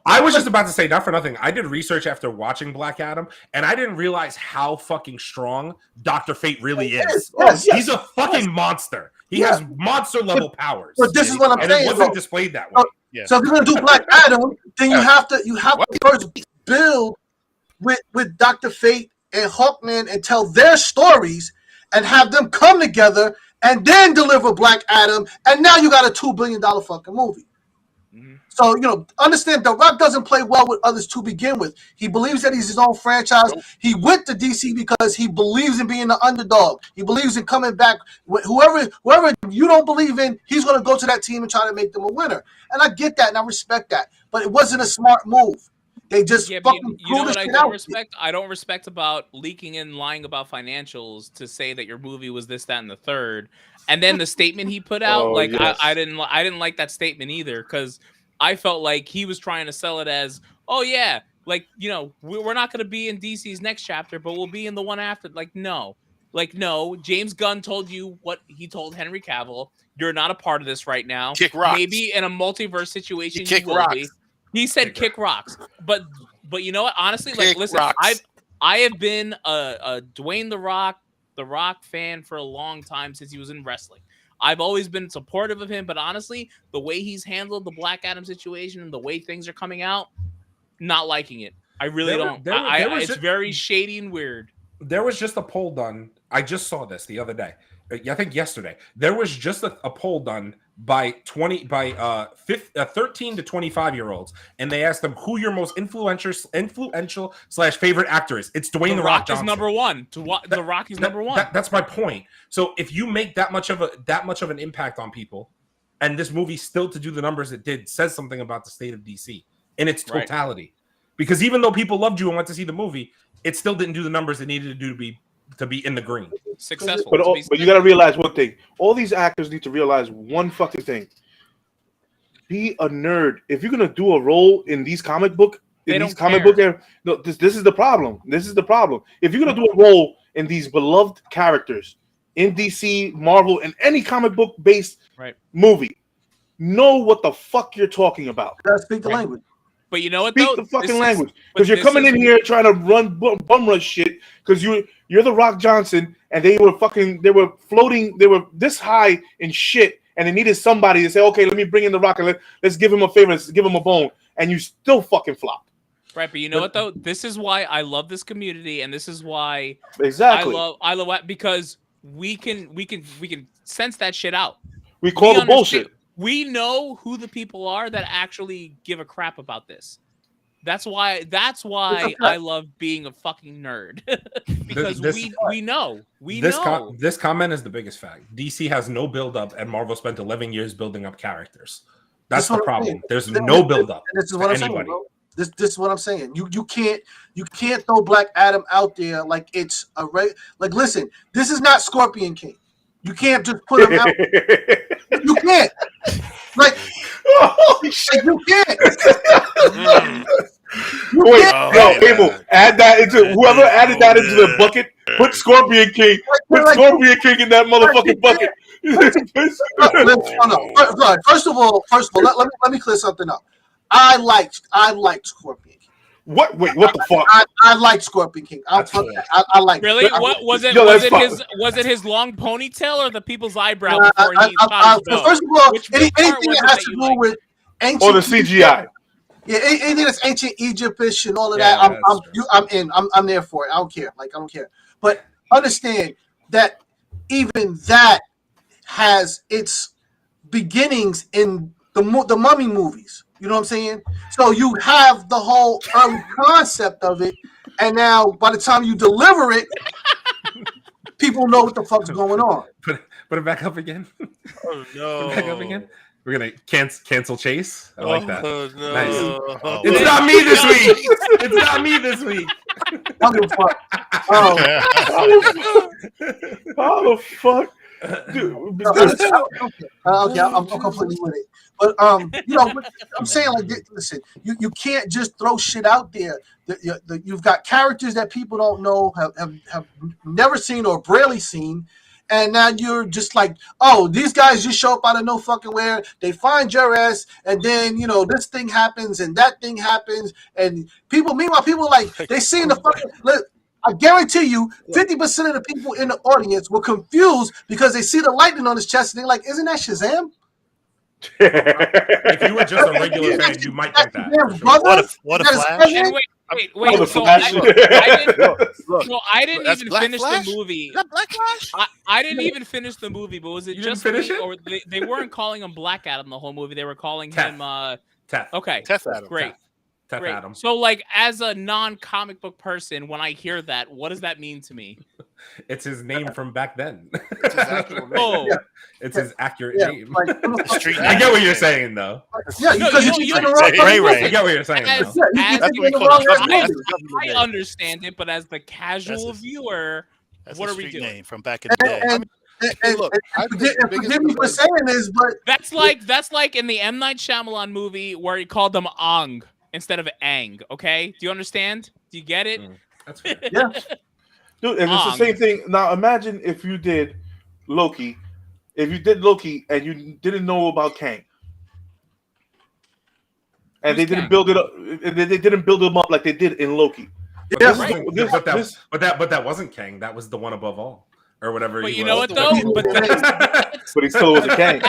I was just about to say, not for nothing, I did research after watching Black Adam, and I didn't realize how fucking strong Dr. Fate really is. Yes. He's a fucking monster. He has monster level powers. But this is what I'm saying. And it wasn't displayed that way. So if you're gonna do Black Adam, then you have to first build with Dr. Fate and Hawkman and tell their stories and have them come together and then deliver Black Adam, and now you got a $2 billion fucking movie. Mm-hmm. So, understand The Rock doesn't play well with others to begin with. He believes that he's his own franchise. Nope. He went to DC because he believes in being the underdog. He believes in coming back. Whoever you don't believe in, he's going to go to that team and try to make them a winner. And I get that, and I respect that. But it wasn't a smart move. They just fucking you know what I don't respect? I don't respect about leaking and lying about financials to say that your movie was this, that, and the third. And then the statement he put out, I didn't like that statement either, because I felt like he was trying to sell it as, oh yeah, we're not going to be in DC's next chapter, but we'll be in the one after. No, James Gunn told you what he told Henry Cavill. You're not a part of this right now. Kick rocks. Maybe in a multiverse situation, you will be. He said kick rocks, but you know what? Honestly, listen, I have been a Dwayne the Rock fan for a long time, since he was in wrestling. I've always been supportive of him, but honestly, the way he's handled the Black Adam situation and the way things are coming out, not liking it. I really don't. It's very shady and weird. There was just a poll done. I just saw this the other day. I think yesterday. There was just a poll done by 13 to 25-year-olds, and they asked them who your most influential / favorite actor is. It's Dwayne The Rock Johnson. Is number one. The Rock is number one. That's my point. So if you make that much of an impact on people, and this movie still to do the numbers it did, says something about the state of DC in its totality. Right. Because even though people loved you and went to see the movie, it still didn't do the numbers it needed to do to be in the green. Successful. But you got to realize one thing. All these actors need to realize one fucking thing. Be a nerd. If you're gonna do a role in these comic book, this is the problem. This is the problem. If you're gonna do a role in these beloved characters in DC, Marvel, and any comic book based movie, know what the fuck you're talking about. You gotta speak the language. But you know what? Speak the fucking language, because you're coming in here trying to run bum rush shit. Because you're the Rock Johnson, and they were floating, they were this high in shit, and they needed somebody to say, okay, let me bring in the Rock and let's give him a favor, let's give him a bone, and you still fucking flop. Right, but you know what though? This is why I love this community, and this is why I love it, because we can sense that shit out. We call the bullshit. We know who the people are that actually give a crap about this. That's why I love being a fucking nerd. Because we know. This comment is the biggest fact. DC has no build-up, and Marvel spent 11 years building up characters. That's the problem. There's no build-up. This is what I'm saying, bro. This is what I'm saying. You can't throw Black Adam out there like it's a listen, this is not Scorpion King. You can't just put him out. You can't. You can't. Add that into whoever added that into the bucket. Put Scorpion King. Put Scorpion King in that motherfucking bucket. First of all, let me clear something up. I liked Scorpion King. What? Wait, what the fuck? I like Scorpion King. I like. Really? What was it? Was it his long ponytail or the people's eyebrow before he shot his First of all, anything that has to do with ancient or the CGI. Yeah, anything that's ancient Egyptish and all of Yeah, that, I'm in. I'm there for it. I don't care. Like I don't care. But understand that even that has its beginnings in the Mummy movies. You know what I'm saying? So you have the whole early concept of it, and now by the time you deliver it, people know what the fuck's going on. Put it back up again. Oh no! Put it back up again. We're gonna cancel Chase. I like that. Oh, no. Nice. Oh. It's not me this week. It's not me this week. I don't give a fuck. How the fuck? Dude, Okay, I'm completely with it. But you know, I'm saying like, listen, you can't just throw shit out there. You've got characters that people don't know, have never seen or barely seen, and now you're just like, oh, these guys just show up out of no fucking where. They find your ass, and then you know this thing happens and that thing happens, and meanwhile, people like they seen the fucking. I guarantee you, 50% of the people in the audience were confused because they see the lightning on his chest and they're like, "Isn't that Shazam?" If you were just a regular fan, you might think that. Shazam, for sure. brother? What a That is flash! Shazam? Oh, the so Flash. I didn't That's even Black finish Flash? the movie. Is that Black Flash? I didn't even finish the movie, but was it You just didn't finish me, it? or they weren't calling him Black Adam the whole movie? They were calling Teth. him. Teth. Okay, Teth Adam. great. Teth Great. Adam. So, like, as a non-comic book person, when I hear that, what does that mean to me? It's his name from back then. It's his actual name. Oh, Yeah. It's his accurate Yeah, name. like, Street I get what you're saying, though. yeah, No, because you you know- keep the wrong Ray fucking Ray. I get what you're saying, As- though. Yeah, you as- keep That's thinking what we the call wrong it. fucking I- movie. I understand it, but as the casual That's a- viewer, That's what a are we street doing? name from back in the day. And Hey, look, I think the biggest forgive me for complaint- saying this, but That's like in the M. Night Shyamalan movie where he called them Ong instead of Aang. Okay, do you understand? Do you get it? That's fair. yeah, Dude, and it's the same thing. Now imagine if you did Loki, and you didn't know about Kang. And they Who's didn't Kang? build it up. And they didn't build him up like they did in Loki. But, Yeah, this right. wasn't- but that wasn't Kang. That was the one above all, or whatever. But he you was. know what though? But he still wasn't Kang.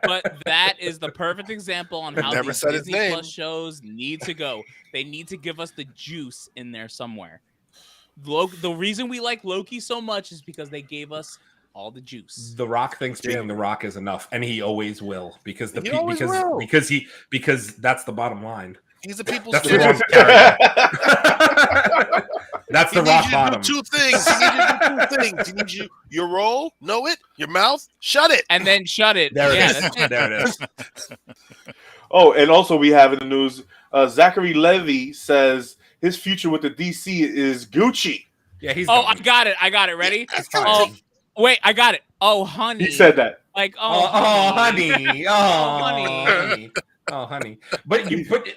But that is the perfect example on I how never these said his Disney name. Plus shows need to go. They need to give us the juice in there somewhere. The reason we like Loki so much is because they gave us all the juice. The Rock thinks being The Rock is enough, and he always will because He always will. because that's the bottom line. He's a people's That's the champion. wrong character. That's He the needs rock you bottom. to do two things. He needs you to do two things. He needs you your role, know it, your mouth, shut it. And then shut it. There Yeah, it is. that's it. There it is. Oh, and also we have in the news, Zachary Levi says his future with the DC is Gucci. Yeah, he's. Oh, gone. I got it. Ready? He's fine. Oh, wait, I got it. Oh, honey. He said that. Like, Oh, honey. Oh, honey. honey. Oh, honey. But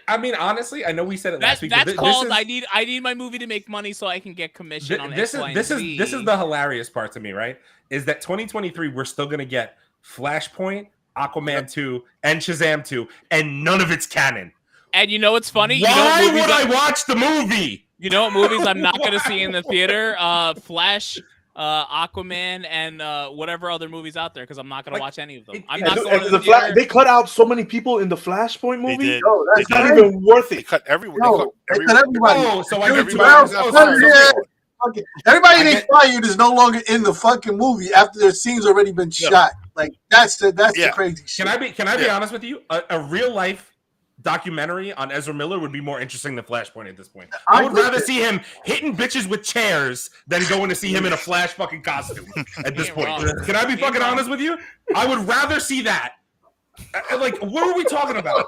I mean, honestly, I know we said it last week. That's but this called. is- I need my movie to make money so I can get commission on this X, Y, and is Z. this is the hilarious part to me, right? Is that 2023 we're still gonna get Flashpoint, Aquaman 2, and Shazam 2, and none of it's canon. And you know what's funny? Why you know what would movies I watch the movie? You know what movies I'm not gonna see in the theater? Flash, Aquaman, and whatever other movies out there because I'm not gonna watch any of them. I'm not going to the theater. They cut out so many people in the Flashpoint They movie. did. no, that's It's not not even worth They it. cut everyone. No, They they cut cut everybody. Oh, so I get Everybody two else hours. got fired. Yeah. Okay. Everybody I they get- fired is no longer in the fucking movie after their scene's already been shot. Like that's the Yeah. crazy shit. Can I be honest with you? A real life documentary on Ezra Miller would be more interesting than Flashpoint at this point. I would rather see him hitting bitches with chairs than going to see him in a Flash fucking costume at this Ain't point. wrong. Can I be Ain't fucking wrong. honest with you? I would rather see that. Like, what are we talking about?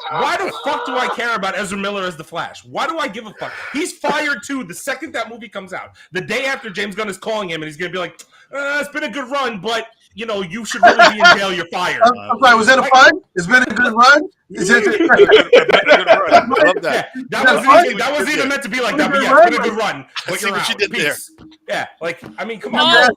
Why the fuck do I care about Ezra Miller as the Flash? Why do I give a fuck? He's fired too the second that movie comes out. The day after James Gunn is calling him and he's gonna be like, it's been a good run, but you know, you should really be in jail, you're fired. I'm sorry, was that a fun? It's been a good run. Is it? I love that. Yeah, that wasn't even meant to be like that, but yeah, it's been a good run. But see you're what out. you did there. Peace. Yeah, like, I mean, come on.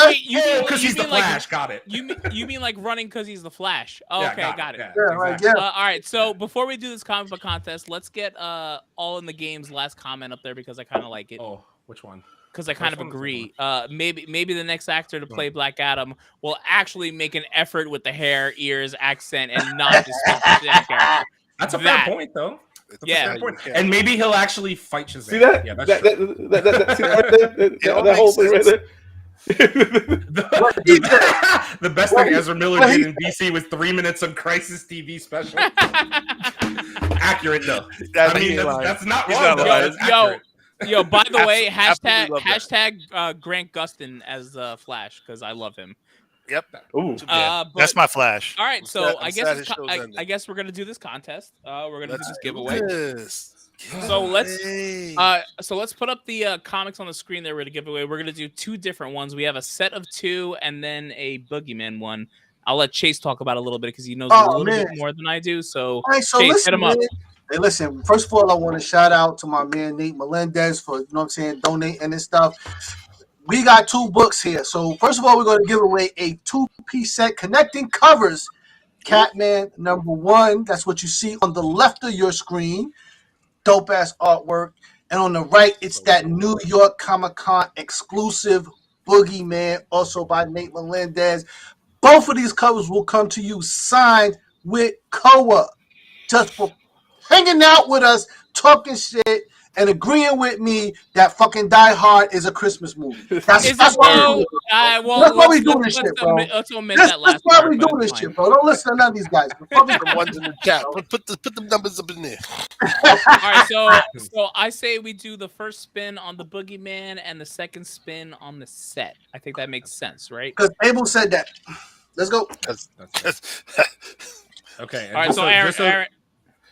Wait, you mean Because he's the mean like Flash, got it. you mean like running because he's the Flash? Oh, Yeah, okay, got it. Yeah, Yeah, like, exactly. yeah. All right, so before we do this comic book contest, let's get all in the game's last comment up there because I kind of like it. Oh, which one? Because I kind of Which one? agree. Maybe the next actor to play Black Adam will actually make an effort with the hair, ears, accent, and not just speak the same character. That's a fair point, though. Yeah. Fair point. And maybe he'll actually fight Shazam. See that? Yeah, that's that whole thing right there. The best thing Ezra Miller did in DC was 3 minutes of Crisis TV special. Accurate though. That's not wrong. Yo, by the way, hashtag Grant Gustin as Flash because I love him. Yep. Ooh. That's my Flash. All right, so I guess I we're gonna do this contest. We're gonna do this giveaway. Yes. So let's put up the comics on the screen that we're gonna give away. We're gonna do 2 different ones. We have a set of 2 and then a Boogeyman one. I'll let Chase talk about it a little bit because he knows a little bit more than I do. So, Chase, listen, hit him up. Hey, listen, first of all, I want to shout out to my man Nate Melendez for, donating and stuff. We got 2 books here. So, first of all, we're going to give away a 2-piece set connecting covers. Catman #1. That's what you see on the left of your screen. Dope-ass artwork. And on the right, it's that New York Comic-Con exclusive Boogeyman, also by Nate Melendez. Both of these covers will come to you signed with Koa. Just for hanging out with us, talking shit, and agreeing with me that fucking Die Hard is a Christmas movie. That's why we doing this shit, bro. That's why we doing this shit, bro. Don't listen to none of these guys. The ones in the chat. Put the numbers up in there. All right, so I say we do the first spin on the Boogeyman and the second spin on the set. I think that makes sense, right? Because Abel said that. Let's go. Okay. All right, so Aaron.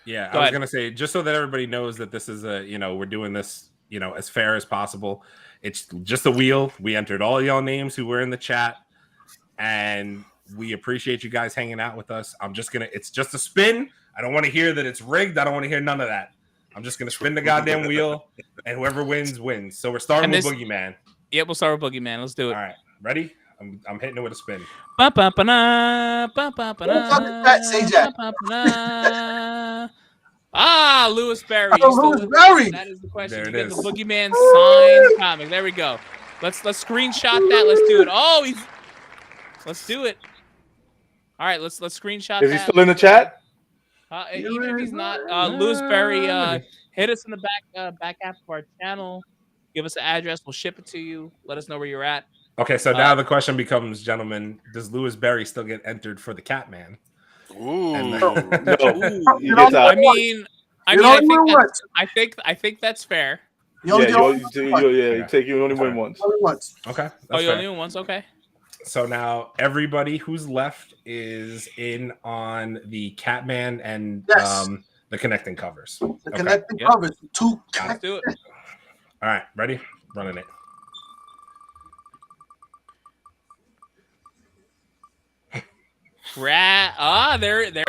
Yeah, I was gonna say, just so that everybody knows that this is we're doing this, as fair as possible. It's just a wheel. We entered all y'all names who were in the chat, and we appreciate you guys hanging out with us. It's just a spin. I don't want to hear that it's rigged. I don't want to hear none of that. I'm just gonna spin the goddamn wheel, and whoever wins wins. So we're starting with Boogeyman. Yep, we'll start with Boogeyman. Let's do it. All right, ready? I'm hitting it with a spin. Lewis Berry. Lewis Berry. That is the question. There You get it the is. Boogeyman signed comic. There we go. Let's screenshot that. Let's do it. Let's do it. All right, let's screenshot that. Is he still in the chat? Even if he's not, Lewis Berry, hit us in the back half of our channel. Give us an address. We'll ship it to you. Let us know where you're at. Okay, so now the question becomes, gentlemen, does Lewis Berry still get entered for the Catman? Ooh. No. I think that's fair. You only win once. Okay. You only win once. Okay. So now everybody who's left is in on the Catman and the connecting covers. The connecting covers. 2. Let's do it. All right, ready? Running it. There it goes.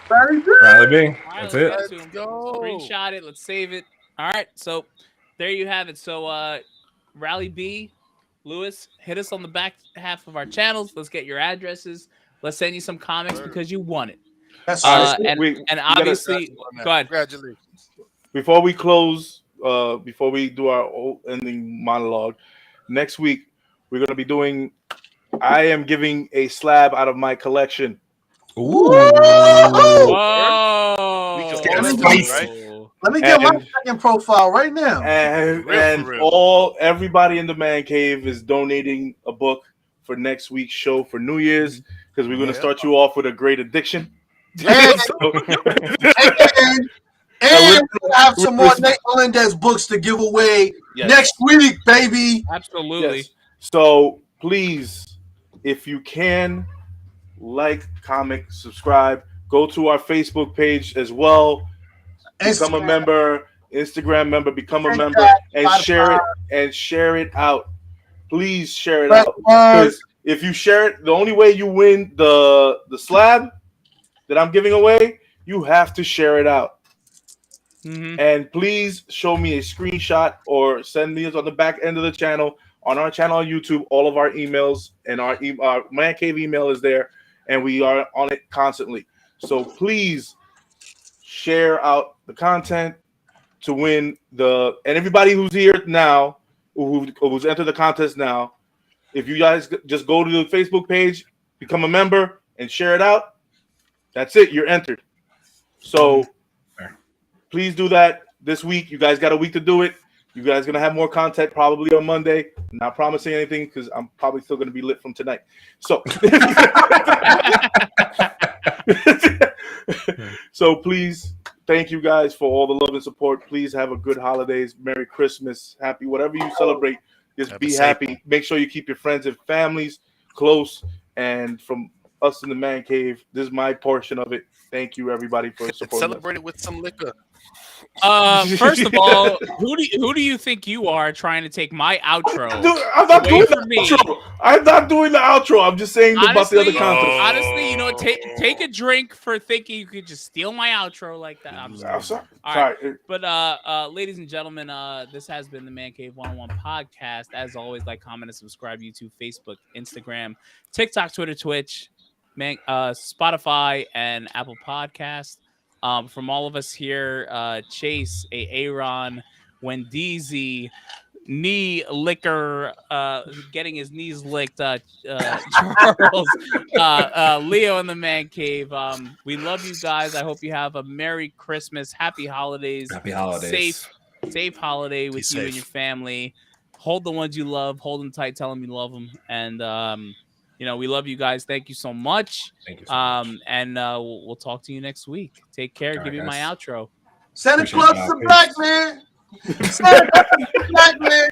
Riley B. That's it. Screenshot it. Let's save it. All right. So there you have it. So Riley B, Lewis, hit us on the back half of our channels. Let's get your addresses. Let's send you some comics because you won it. That's and obviously, go ahead. Congratulations. Before we close, before we do our ending monologue, next week we're going to be doing. I am giving a slab out of my collection. Ooh! Whoa! Let me get my second profile right now. And everybody in the Man Cave is donating a book for next week's show for New Year's because we're going to start you off with a great addiction. And we'll have some more Nate Melendez books to give away next week, baby. Absolutely. Yes. So please, if you can, like, comment, subscribe, go to our Facebook page as well. Become a member, Instagram member, become a member, and share it out. Please share it out. Because if you share it, the only way you win the slab that I'm giving away, you have to share it out. Mm-hmm. And please show me a screenshot or send me on the back end of the channel, on our channel on YouTube. All of our emails and our Mancave email is there, and we are on it constantly. So please share out the content to win and everybody who's here now, who's entered the contest now, If you guys just go to the Facebook page, become a member, and share it out, that's it. You're entered. So please do that this week. You guys got a week to do it. You guys going to have more content probably on Monday. Not promising anything because I'm probably still going to be lit from tonight. So, so please, thank you guys for all the love and support. Please have a good holidays. Merry Christmas. Happy, whatever you celebrate. Just be happy. Make sure you keep your friends and families close. And from us in the Man Cave, this is my portion of it. Thank you, everybody, for supporting. Celebrate it with some liquor. First of all, who do you think you are trying to take my outro? I'm not doing the outro. I'm not doing the outro. I'm just saying about the other content. Honestly, you know, take a drink for thinking you could just steal my outro like that. I'm sorry. All right. But ladies and gentlemen, this has been the Mancave101 podcast. As always, like, comment, and subscribe. YouTube, Facebook, Instagram, TikTok, Twitter, Twitch, Spotify, and Apple Podcast. From all of us here, Chase, Aaron, Wendeezy, knee licker, getting his knees licked, Charles, Leo in the Man Cave. We love you guys. I hope you have a Merry Christmas, Happy Holidays, safe holiday with you and your family. Hold the ones you love, hold them tight, tell them you love them, and you know, we love you guys. Thank you so much. Thank you so much. And we'll talk to you next week. Take care. Give me my outro. Santa Claus is a black man. Santa Claus is a black man.